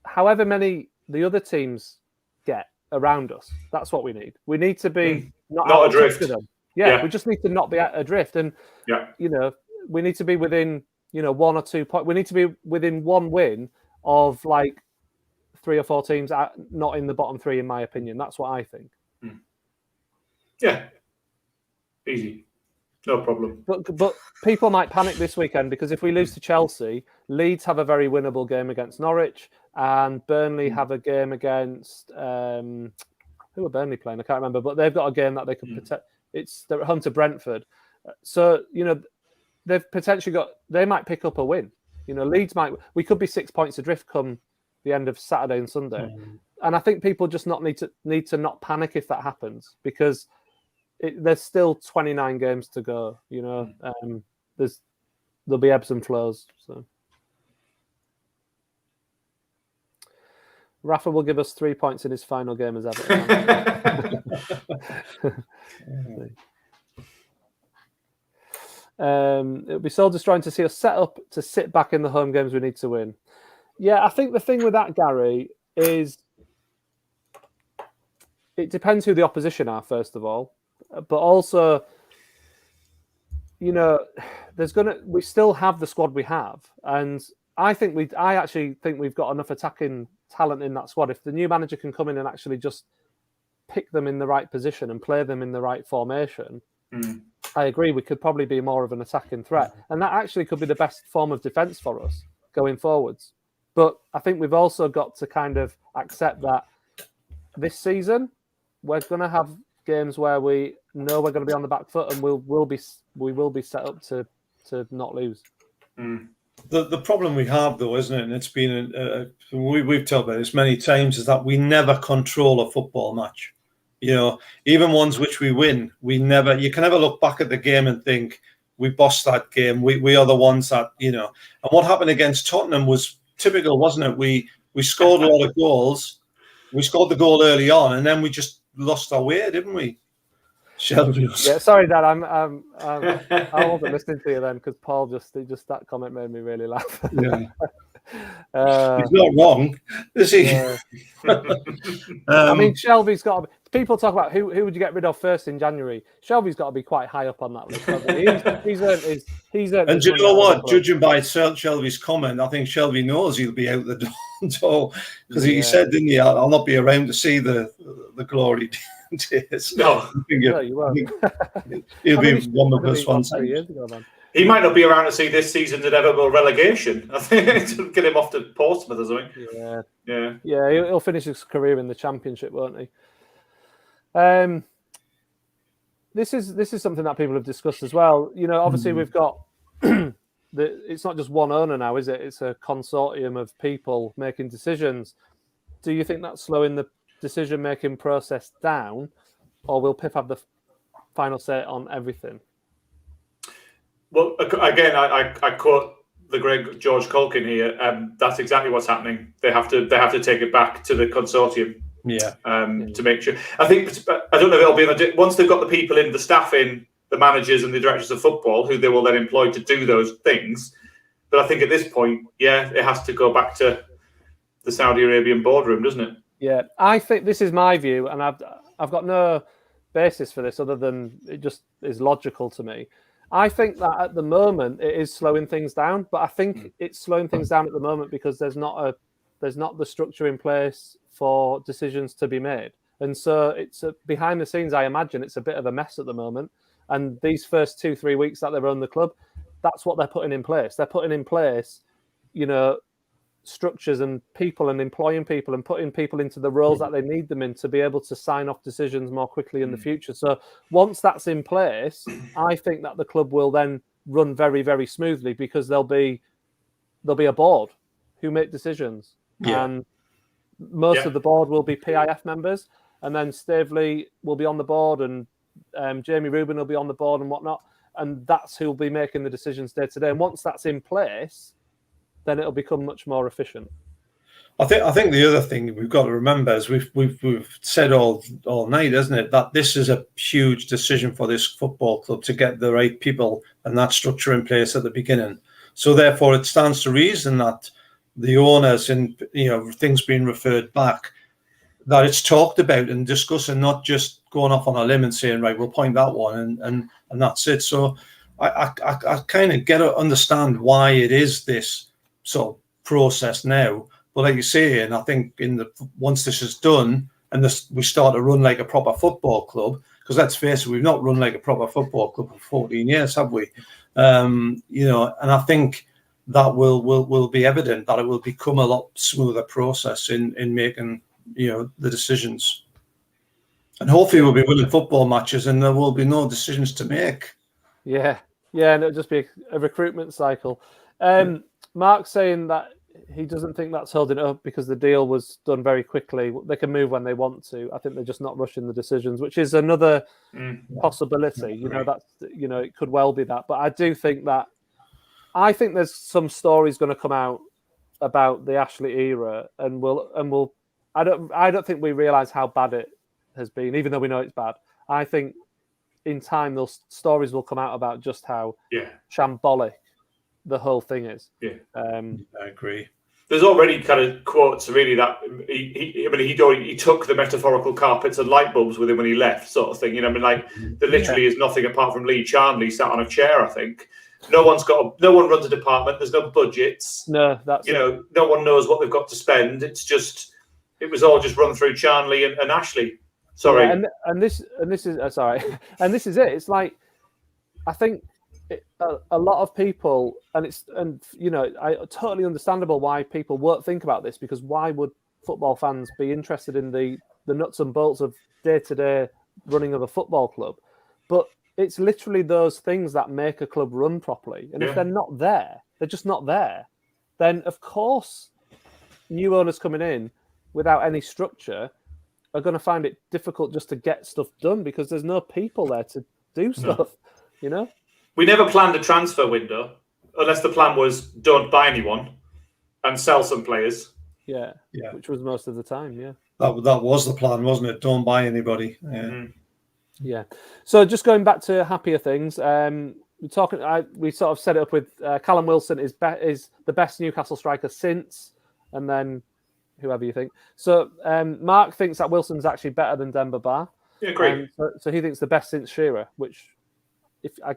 however many the other teams get around us. That's what we need. We need to be not adrift. Them. Yeah, we just need to not be adrift. And you know, we need to be within 1 or 2 points. We need to be within one win of like 3 or 4 teams not in the bottom 3, in my opinion. That's what I think. Yeah, easy, no problem. But people might panic this weekend because if we lose to Chelsea, Leeds have a very winnable game against Norwich, and Burnley have a game against who are Burnley playing? I can't remember, but they've got a game that they could protect. They're at home to Brentford, so you know they've potentially they might pick up a win. You know, Leeds we could be 6 points adrift come the end of Saturday and Sunday, and I think people just need to not panic if that happens because there's still 29 games to go. You know, there'll be ebbs and flows. So Rafa will give us 3 points in his final game as Everton. It'll be soul destroying to see us set up to sit back in the home games we need to win. Yeah, I think the thing with that, Gary, is it depends who the opposition are, first of all. But also, you know, we still have the squad we have. And I actually think we've got enough attacking talent in that squad. If the new manager can come in and actually just pick them in the right position and play them in the right formation, I agree, we could probably be more of an attacking threat. And that actually could be the best form of defence for us going forwards. But I think we've also got to kind of accept that this season we're going to have games where we know we're going to be on the back foot and we will be set up to not lose. The problem we have, though, isn't it? And it's been we've talked about this many times, is that we never control a football match. You know, even ones which we win, you can never look back at the game and think we bossed that game. We are the ones that, you know. And what happened against Tottenham was typical, wasn't it? We scored a lot of goals. We scored the goal early on, and then we just lost our way, didn't we? Yeah, sorry, Dad. I wasn't listening to you then because Paul just that comment made me really laugh. Yeah. He's not wrong, is he? Yeah. I mean, Shelby's got to be, people talk about who would you get rid of first in January. Shelby's got to be quite high up on that list. He's earned and his do you money know out of the what? club. Judging by Shelby's comment, I think Shelby knows he'll be out the door because he said, didn't he? I'll not be around to see the glory days. No, you won't. He'll be one of us once. 3 years ago, man. He might not be around to see this season's inevitable relegation. I think to get him off to Portsmouth or something. Yeah. He'll finish his career in the Championship, won't he? This is something that people have discussed as well. You know, obviously we've got it's not just one owner now, is it? It's a consortium of people making decisions. Do you think that's slowing the decision-making process down, or will Pip have the final say on everything? Well, again, I quote the great George Culkin here. That's exactly what's happening. They have to take it back to the consortium. To make sure. I don't know if it'll be once they've got the people in, the staff in, the managers and the directors of football, who they will then employ to do those things. But I think at this point, it has to go back to the Saudi Arabian boardroom, doesn't it? Yeah, I think this is my view, and I've got no basis for this other than it just is logical to me. I think that at the moment it is slowing things down, but I think it's slowing things down at the moment because there's not the structure in place for decisions to be made. And so it's behind the scenes, I imagine it's a bit of a mess at the moment. And these first 2-3 weeks that they run the club, that's what they're putting in place. They're putting in place, you know, structures and people and employing people and putting people into the roles that they need them in to be able to sign off decisions more quickly in the future. So once that's in place, I think that the club will then run very, very smoothly because there'll be a board who make decisions. And most of the board will be PIF members, and then Staveley will be on the board, and Jamie Rubin will be on the board and whatnot, and that's who will be making the decisions day to day. And once that's in place, then it'll become much more efficient. I think the other thing we've got to remember is we've said all night, isn't it, that this is a huge decision for this football club to get the right people and that structure in place at the beginning. So therefore, it stands to reason that the owners and things being referred back, that it's talked about and discussed, and not just going off on a limb and saying, right, we'll point that one and that's it. So I kind of understand why it is this sort of process now. But like you say, and I think once this is done and we start to run like a proper football club, because let's face it, we've not run like a proper football club for 14 years, have we? And I think that will be evident that it will become a lot smoother process in making the decisions, and hopefully we'll be winning football matches and there will be no decisions to make. And it'll just be a recruitment cycle. Mark's saying that he doesn't think that's holding it up because the deal was done very quickly. They can move when they want to. I think they're just not rushing the decisions, which is another possibility. It could well be that, but I do think that I think there's some stories going to come out about the Ashley era, and we'll. I don't think we realise how bad it has been, even though we know it's bad. I think in time those stories will come out about just how shambolic the whole thing is. I agree. There's already kind of quotes really that he took the metaphorical carpets and light bulbs with him when he left, sort of thing. There literally is nothing apart from Lee Charnley sat on a chair, I think. No one runs a department. There's no budgets. No, that's no one knows what they've got to spend. It was all just run through Charnley and Ashley. Sorry, and this is sorry, and this is it. It's like I think a lot of people, I totally understandable why people won't think about this, because why would football fans be interested in the nuts and bolts of day-to-day running of a football club? But it's literally those things that make a club run properly. And if they're not there, they're just not there, then of course new owners coming in without any structure are going to find it difficult just to get stuff done because there's no people there to do stuff, We never planned a transfer window unless the plan was don't buy anyone and sell some players. Yeah. Which was most of the time, That was the plan, wasn't it? Don't buy anybody. So just going back to happier things, we sort of set it up with Callum Wilson is the best Newcastle striker since, and then whoever you think. So Mark thinks that Wilson's actually better than Demba Ba. Yeah, great. So he thinks the best since Shearer, which I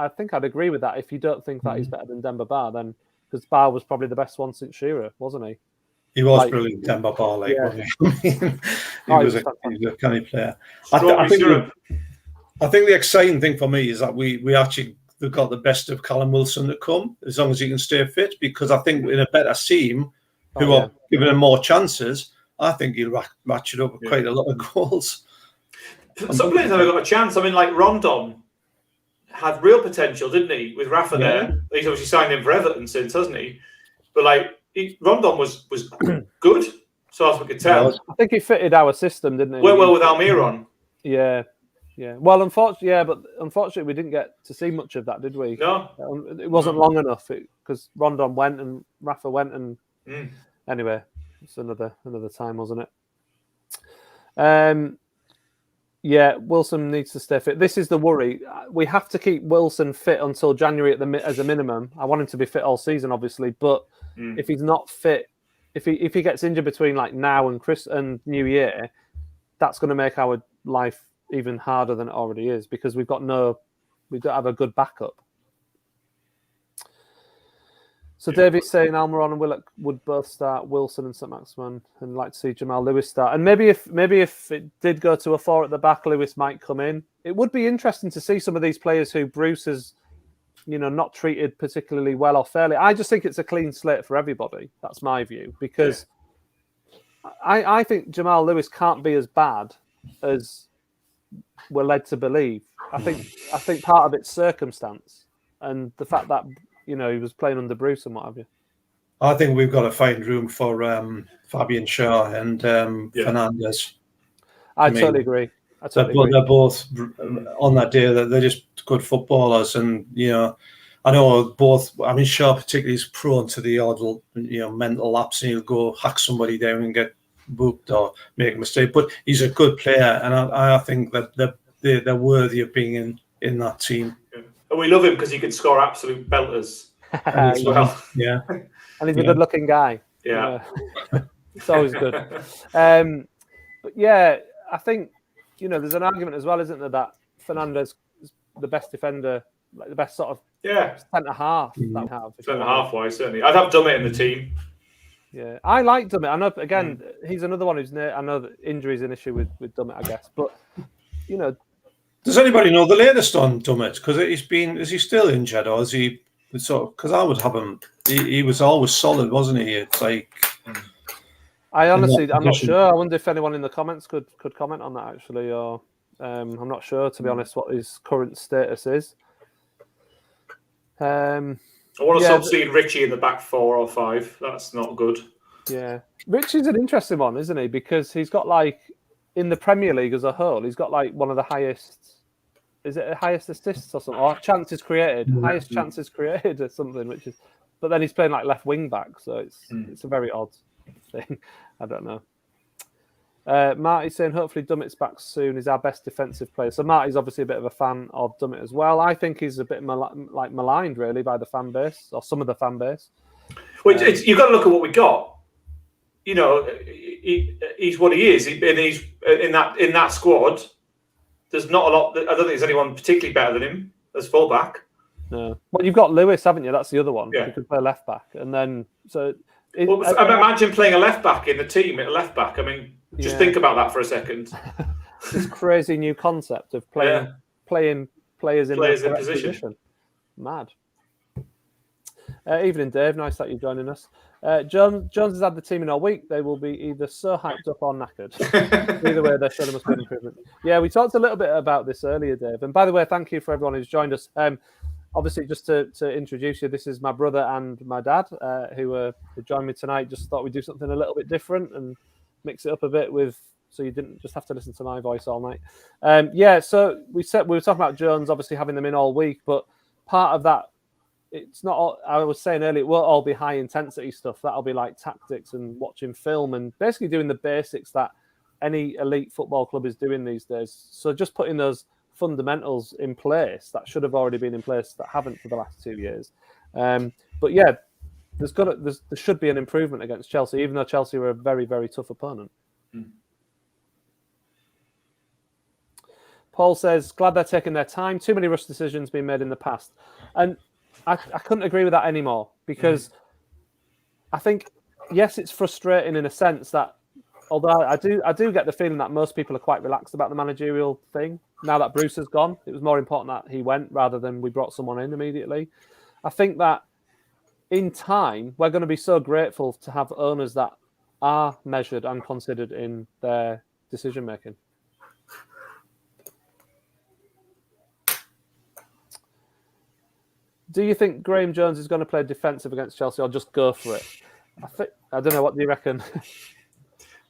think I'd agree with that. If you don't think that he's better than Demba Ba, then because Ba was probably the best one since Shearer, wasn't he? He was brilliant, Demba Ba, wasn't he? He was a canny player. I think the exciting thing for me is that we've got the best of Callum Wilson to come, as long as he can stay fit, because I think in a better team who are giving him more chances, I think he'll ratchet up quite a lot of goals. Some players haven't got a chance. I mean, like Rondon had real potential, didn't he, with Rafa there? He's obviously signed in for Everton since, hasn't he? But Rondon was good, so as we could tell. I think he fitted our system, didn't he? Well with Almiron. Yeah. Well, unfortunately, we didn't get to see much of that, did we? No. It wasn't long enough because Rondon went and Rafa went, and anyway, it's another time, wasn't it? Wilson needs to stay fit. This is the worry. We have to keep Wilson fit until January as a minimum. I want him to be fit all season, obviously, but if he's not fit, if he gets injured between now and New Year, that's going to make our life even harder than it already is, because we don't have a good backup. So David's saying Almiron and Willock would both start, Wilson and St Maximin, and like to see Jamal Lewis start. And maybe if it did go to a 4 at the back, Lewis might come in. It would be interesting to see some of these players who Bruce has, not treated particularly well or fairly. I just think it's a clean slate for everybody. That's my view, because I think Jamal Lewis can't be as bad as we're led to believe. I think part of it's circumstance and the fact that he was playing under Bruce and what have you. I think we've got to find room for Fabian Schär and Fernandes. I totally agree. They're both on that day that they're just good footballers, and I know both. I mean, Schär particularly is prone to the odd mental lapse, and he'll go hack somebody down and get booked or make a mistake. But he's a good player, and I think that they're worthy of being in that team. And we love him because he can score absolute belters as well. Yeah. And he's a good-looking guy. Yeah. It's always good. But yeah, I think, there's an argument as well, isn't there, that Fernandes is the best defender, like the best sort of centre-half that we have. Centre-half-wise, certainly. I'd have Dummett in the team. Yeah, I like Dummett. I know, again, he's another one who's I know that injury is an issue with Dummett, I guess. But, does anybody know the latest on Dummett? Because is he still injured, or is he because I would have him, he was always solid, wasn't he? It's like... I'm not sure. I wonder if anyone in the comments could comment on that, actually, or I'm not sure, to be honest, what his current status is. I want to stop seeing Richie in the back 4 or 5. That's not good. Yeah. Richie's an interesting one, isn't he? Because he's got, in the Premier League as a whole, he's got, one of the highest... Is it highest assists or something? Or chances created? Highest chances created or something, which is... But then he's playing, left wing-back, so it's a very odd thing. I don't know. Marty's saying, hopefully Dummett's back soon. He's our best defensive player. So Marty's obviously a bit of a fan of Dummett as well. I think he's a bit maligned, really, by the fan base, or some of the fan base. Well, you've got to look at what we got. He's what he is, and he's in that squad. There's not a lot. I don't think there's anyone particularly better than him as fullback. No. Well, you've got Lewis, haven't you? That's the other one. Yeah. Who could play left back, and then imagine playing a left back in the team at a left back. I mean, just think about that for a second. This crazy new concept of playing players in position. Mad. Evening, Dave. Nice that you're joining us. Jones has had the team in all week. They will be either so hyped up or knackered. Either way, they're showing us good improvement. Yeah, we talked a little bit about this earlier, Dave. And by the way, thank you for everyone who's joined us. Obviously, just to introduce you, this is my brother and my dad who joined me tonight. Just thought we'd do something a little bit different and mix it up a bit so you didn't just have to listen to my voice all night. So we were talking about Jones obviously having them in all week, but part of that, it's not all, I was saying earlier, it won't all be high intensity stuff. That'll be like tactics and watching film and basically doing the basics that any elite football club is doing these days. So just putting those fundamentals in place that should have already been in place that haven't for the last 2 years. But yeah, there should be an improvement against Chelsea, even though Chelsea were a very, very tough opponent. Paul says, glad they're taking their time. Too many rush decisions being made in the past. And I couldn't agree with that anymore, because I think, yes, it's frustrating in a sense that, although I do get the feeling that most people are quite relaxed about the managerial thing. Now that Bruce has gone, it was more important that he went rather than we brought someone in immediately. I think that in time, we're going to be so grateful to have owners that are measured and considered in their decision-making. Do you think Graham Jones is going to play defensive against Chelsea or just go for it? I don't know. What do you reckon?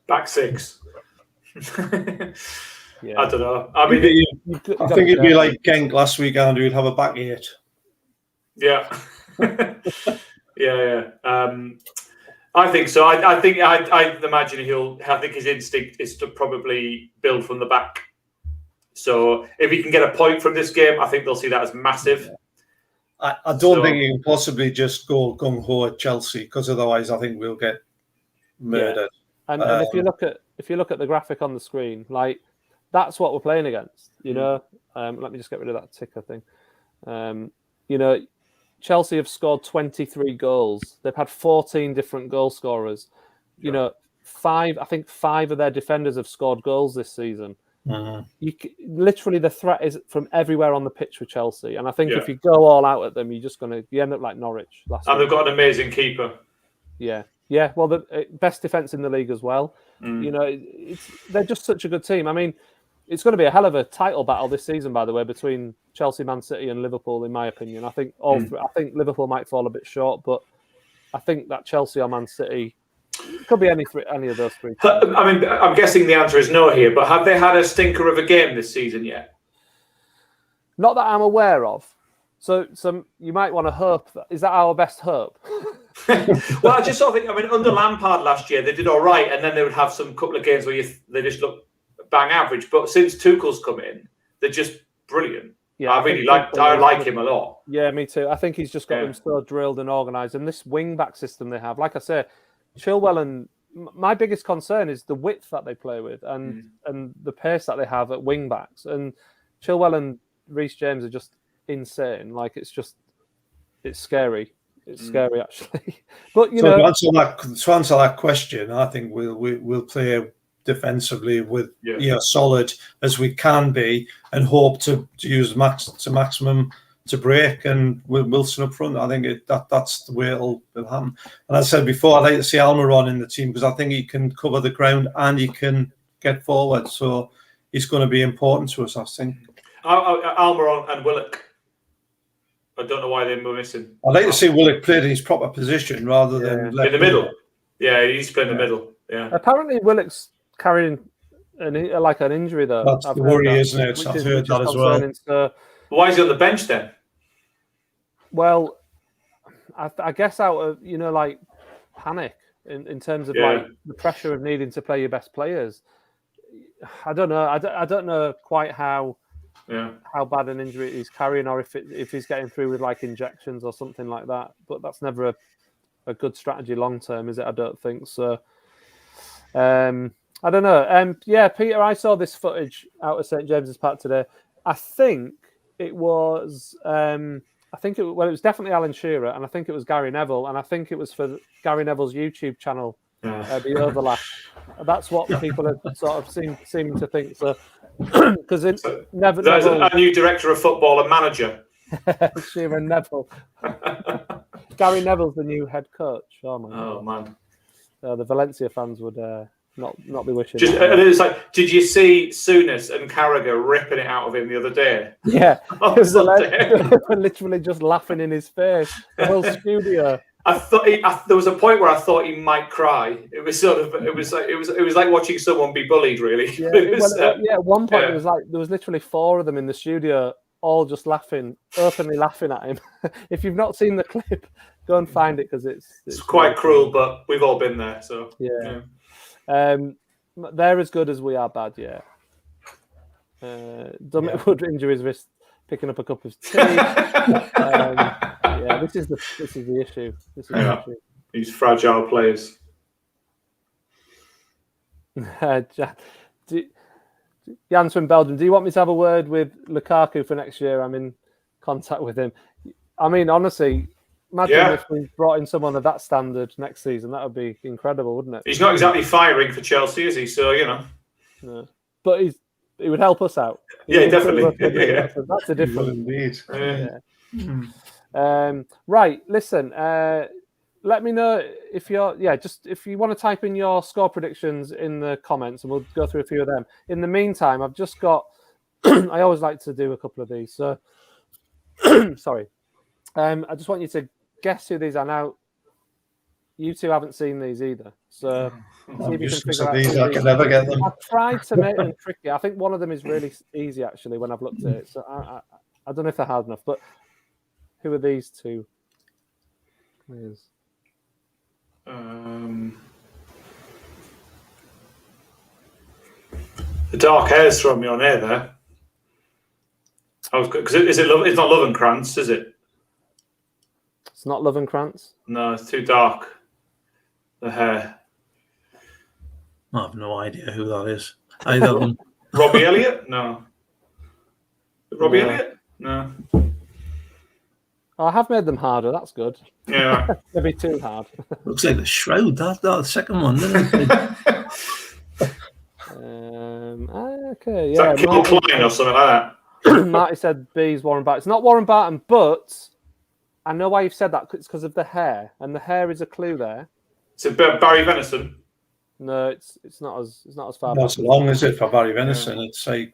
Back six. Yeah. I don't know. I mean, I think it'd be like Genk last week, Andrew. He'd have a back eight. Yeah. yeah. I think so. I think I imagine I think his instinct is to probably build from the back. So if he can get a point from this game, I think they'll see that as massive. I don't think he can possibly just go gung-ho at Chelsea, because otherwise I think we'll get murdered. Yeah. And if you look at the graphic on the screen, like, that's what we're playing against. You know, let me just get rid of that ticker thing. You know, Chelsea have scored 23 goals. They've had 14 different goal scorers. You know, five of their defenders have scored goals this season. Literally, the threat is from everywhere on the pitch with Chelsea, and I think if you go all out at them, you end up like Norwich last week. They've got an amazing keeper. Yeah. Well, the best defense in the league as well. You know, they're just such a good team. I mean, it's going to be a hell of a title battle this season, by the way, between Chelsea, Man City, and Liverpool. In my opinion, I think I think Liverpool might fall a bit short, but I think that Chelsea or Man City. It could be any of those three. I mean, I'm guessing the answer is no here, but have they had a stinker of a game this season yet? Not that I'm aware of. So you might want to hope that. Is that our best hope? Well, I just sort of think, I mean, under Lampard last year, they did all right, and then they would have some couple of games where they just look bang average. But since Tuchel's come in, they're just brilliant. Yeah, I like him a lot. Yeah, me too. I think he's just got them so drilled and organised. And this wing-back system they have, like I say, Chilwell, and my biggest concern is the width that they play with and the pace that they have at wing backs. And Chilwell and Reece James are just insane. Like, it's scary. It's scary, actually. But to answer that question, I think we'll play defensively with solid as we can be, and hope to use maximum to break, and with Wilson up front. I think that's the way it'll happen. And as I said before, I'd like to see Almiron in the team, because I think he can cover the ground and he can get forward. So he's going to be important to us, I think. Almiron and Willock. I don't know why they were missing. I'd like to see Willock played in his proper position rather than in the middle. Yeah, he's playing in the middle. Yeah. Apparently, Willock's carrying an injury though. That's the worry, isn't it? I've heard that as well. So, why is he on the bench then? Well, I guess out of like panic in terms of like the pressure of needing to play your best players. I don't know. I don't know quite how bad an injury he's carrying, or if he's getting through with like injections or something like that. But that's never a good strategy long term, is it? I don't think so. I don't know. Peter, I saw this footage out of St James's Park today. I think it was. It was definitely Alan Shearer, and I think it was Gary Neville, and I think it was for Gary Neville's YouTube channel. The overlap. That's what people are sort of seeming to think. So, because Neville, our new director of football and manager, Shearer and Neville. Gary Neville's the new head coach. Oh man. The Valencia fans would not be wishing. It's like, did you see Souness and Carragher ripping it out of him the other day? Yeah, it was literally just laughing in his face. The whole studio. I thought there was a point where I thought he might cry. It was like watching someone be bullied, really. Yeah, at one point there was literally 4 of them in the studio, all just openly laughing at him. If you've not seen the clip, go and find it, because it's quite cruel, but we've all been there. So yeah. They're as good as we are bad, yeah. Dummett would injure his wrist picking up a cup of tea. Yeah, this is the issue. This is the issue. These fragile players. Jans from Belgium, do you want me to have a word with Lukaku for next year? I'm in contact with him. I mean, honestly, imagine if we brought in someone of that standard next season. That would be incredible, wouldn't it? He's not exactly firing for Chelsea, is he? So, No. But he would help us out. Definitely. That's a different. Indeed. Right, listen. Let me know if if you want to type in your score predictions in the comments, and we'll go through a few of them. In the meantime, I've just got. I always like to do a couple of these. So, sorry. I just want you to guess who these are. Now, you two haven't seen these either, so see if you can figure out. These, I can never get them. I've tried to make them tricky. I think one of them is really easy, actually, when I've looked at it. So I don't know if they're hard enough, but who are these two? Please. The dark hair's thrown me on air there. Because it's not Lovenkrantz, is it? It's not Lovenkrantz. No, it's too dark. The hair. I have no idea who that is. Either of them. Robbie Elliott? No. Robbie Elliott? No. Oh, I have made them harder. That's good. Yeah. Maybe too hard. Looks like the Shroud. That's the second one, doesn't it? Okay, Is yeah. that Paul Klein or something like that? Marty said B's Warren Barton. It's not Warren Barton, but I know why you've said that. It's because of the hair, and the hair is a clue there. Is it Barry Venison? No, it's not as far. Not as long as it for Barry Venison. Yeah. It's like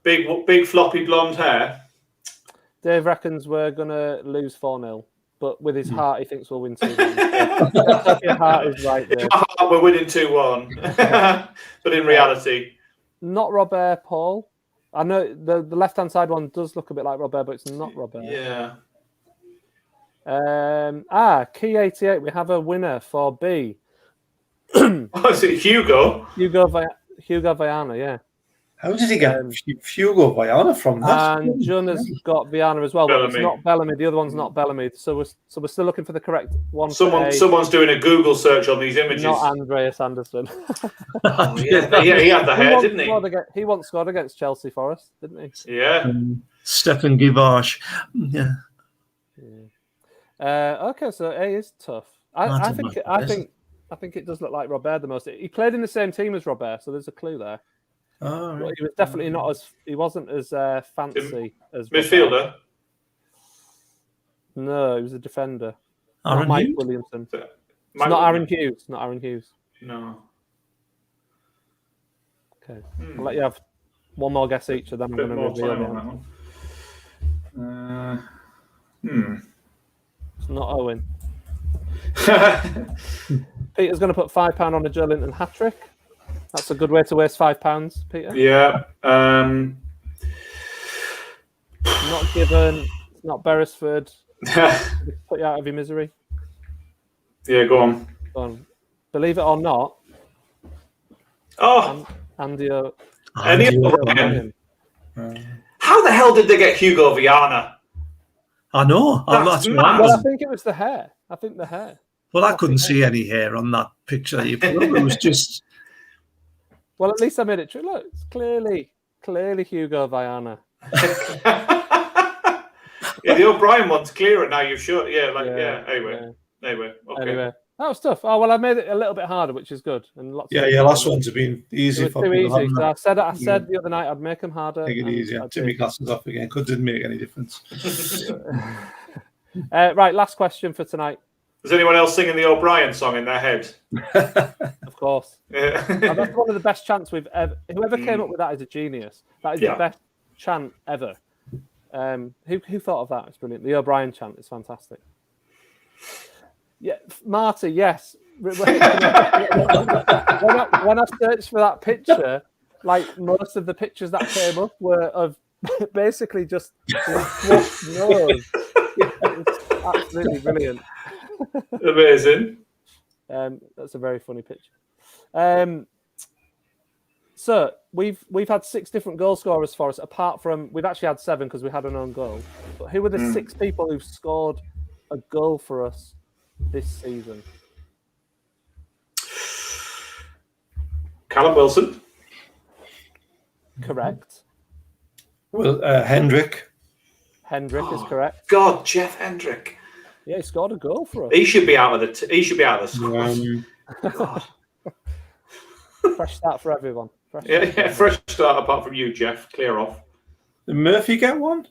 big floppy blonde hair. Dave reckons we're gonna lose 4-0, but with his heart, he thinks we'll win 2-1. Your heart is right there. In my heart, we're winning 2-1, but in reality, not Robert Paul. I know the left-hand side one does look a bit like Robert, but it's not Robert. Yeah. Key 88. We have a winner for B. Is it Hugo? Hugo Viana, yeah. How did he get Hugo Viana from that? And John has got Viana as well, but Bellamy. it's not Bellamy. The other one's not Bellamy. So we're still looking for the correct one. Someone's doing a Google search on these images. Not Andreas Anderson. He had the hair, didn't he? He once scored against Chelsea for us, didn't he? Yeah. Stefan Givage. Yeah. Okay, so A is tough. I think it does look like Robert the most. He played in the same team as Robert, so there's a clue there. Oh, right. But he was definitely not as he wasn't as fancy as midfielder. Robert. No, he was a defender. Aaron Mike Hughes? Williamson. It's not Aaron Hughes. Not Aaron Hughes. No. Okay, I'll let you have one more guess each, and then I'm going to reveal it. It's not Owen. Peter's going to put £5 on a Joe Linton hat trick. That's a good way to waste £5, Peter. Yeah. Not given. It's not Beresford. Put you out of your misery. Yeah, go on. Believe it or not. Oh, Andy O'Brien. How the hell did they get Hugo Viana? I know. That's mad. Well, I think it was the hair. Well, I couldn't see any hair on that picture that you put up. It was just. Well, at least I made it true. Look, it's clearly Hugo Viana. Yeah, the O'Brien one's clearer now. You've sure. Yeah, Anyway. Okay. Anyway, that was tough. Oh well, I made it a little bit harder, which is good. And Last ones have been easy it was for too people. easy. So I said the other night I'd make them harder. Take it easy. Took my glasses off again. Didn't make any difference. Right, last question for tonight. Is anyone else singing the O'Brien song in their head? Of course. Yeah. That's one of the best chants we've ever. Whoever came up with that is a genius. That is the best chant ever. Who thought of that? It's brilliant. The O'Brien chant is fantastic. Yeah, Marty. Yes. When I searched for that picture, like most of the pictures that came up were of basically just swapped nose. It's absolutely brilliant. Amazing. That's a very funny picture. So we've had 6 different goal scorers for us. Apart from we've actually had 7 because we had an own goal. But who were the 6 people who've scored a goal for us this season? Callum Wilson. Correct. Well, Hendrick. Hendrick is correct. God, Jeff Hendrick. Yeah, he scored a goal for us. He should be out of the. He should be out of the squad. God. Fresh start for everyone. Fresh start. Apart from you, Jeff. Clear off. Did Murphy get one?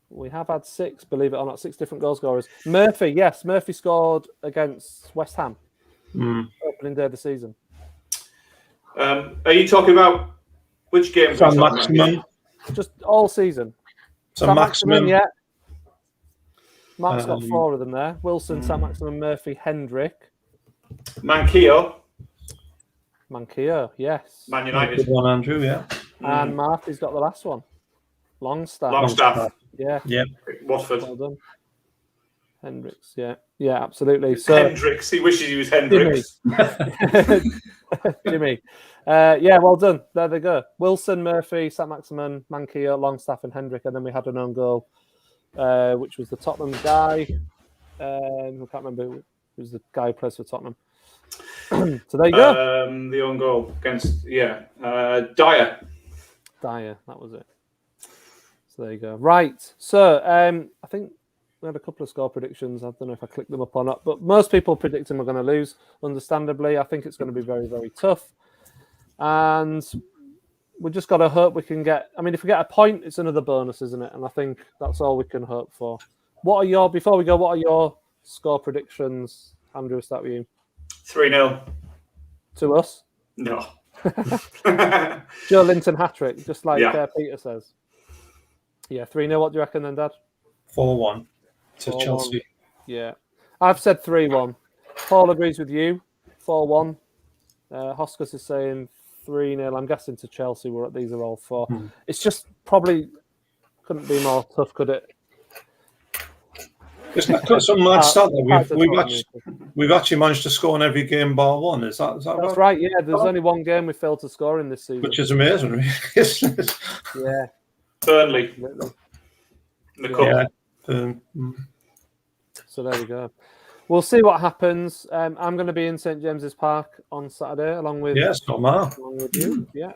We have had 6, believe it or not, 6 different goal scorers. Murphy, yes, Murphy scored against West Ham opening day of the season. Are you talking about which game? Sam Maximin. Just all season. Sam Maximin. Yeah. Mark's got 4 of them there. Wilson, Sam Maximin, Murphy, Hendrick. Manquillo, yes. Man United. Good one, Andrew, yeah. And Marty's got the last one. Longstaff. Longstaff. Yeah. Watford. Well done. Hendricks, yeah. Yeah, absolutely. So Hendricks. He wishes he was Hendricks. Jimmy. Yeah, well done. There they go. Wilson, Murphy, Sam Maximin, Manquillo, Longstaff, and Hendrick. And then we had an own goal, which was the Tottenham guy. I can't remember who was the guy who plays for Tottenham. So there you go. The own goal against Dyer. Dyer, that was it. So there you go. Right. So I think we had a couple of score predictions. I don't know if I clicked them up or not, but most people predicting we're going to lose. Understandably, I think it's going to be very, very tough. And we just got to hope we can get. I mean, if we get a point, it's another bonus, isn't it? And I think that's all we can hope for. Before we go, what are your score predictions? Andrew, we'll start with you. 3-0. To us? No. Joe Linton hat-trick, just like Peter says. Yeah, 3-0. What do you reckon then, Dad? 4-1 to 4-1. Chelsea. Yeah. I've said 3-1. Paul agrees with you. 4-1. Hoskus is saying 3-0. I'm guessing to Chelsea. These are all 4. It's just probably couldn't be more tough, could it? Isn't that some mad stat that we've actually managed to score in every game bar 1? Is that That's right? Yeah, there's only one game we failed to score in this season, which is amazing, really, isn't it? Yeah, Burnley. The cup. Yeah. So there we go. We'll see what happens. I'm going to be in St James's Park on Saturday, along with you. Yeah,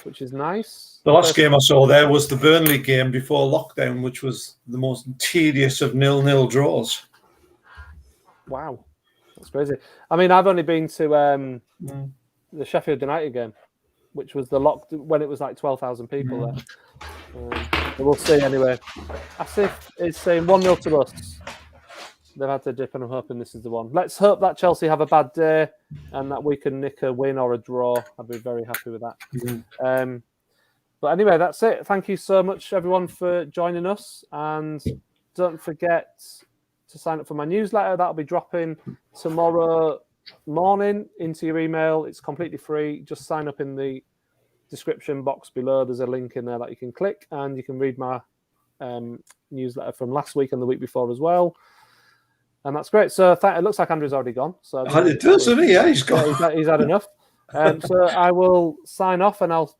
which is nice. The last game I saw there was the Burnley game before lockdown, which was the most tedious of 0-0 draws. Wow, that's crazy. I mean, I've only been to the Sheffield United game, which was when it was like 12,000 people there. We'll see anyway. Asif is saying 1-0 to us. They've had to dip, and I'm hoping this is the one. Let's hope that Chelsea have a bad day and that we can nick a win or a draw. I'd be very happy with that. But anyway, that's it. Thank you so much, everyone, for joining us. And don't forget to sign up for my newsletter. That'll be dropping tomorrow morning into your email. It's completely free. Just sign up in the description box below. There's a link in there that you can click, and you can read my newsletter from last week and the week before as well. And that's great. So it looks like Andrew's already gone. So it does, doesn't he? Yeah, he's gone. He's had enough. So I will sign off, and I'll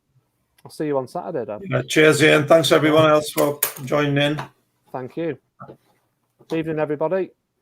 see you on Saturday, Dad. Cheers, Ian. Thanks everyone else for joining in. Thank you. Good evening, everybody.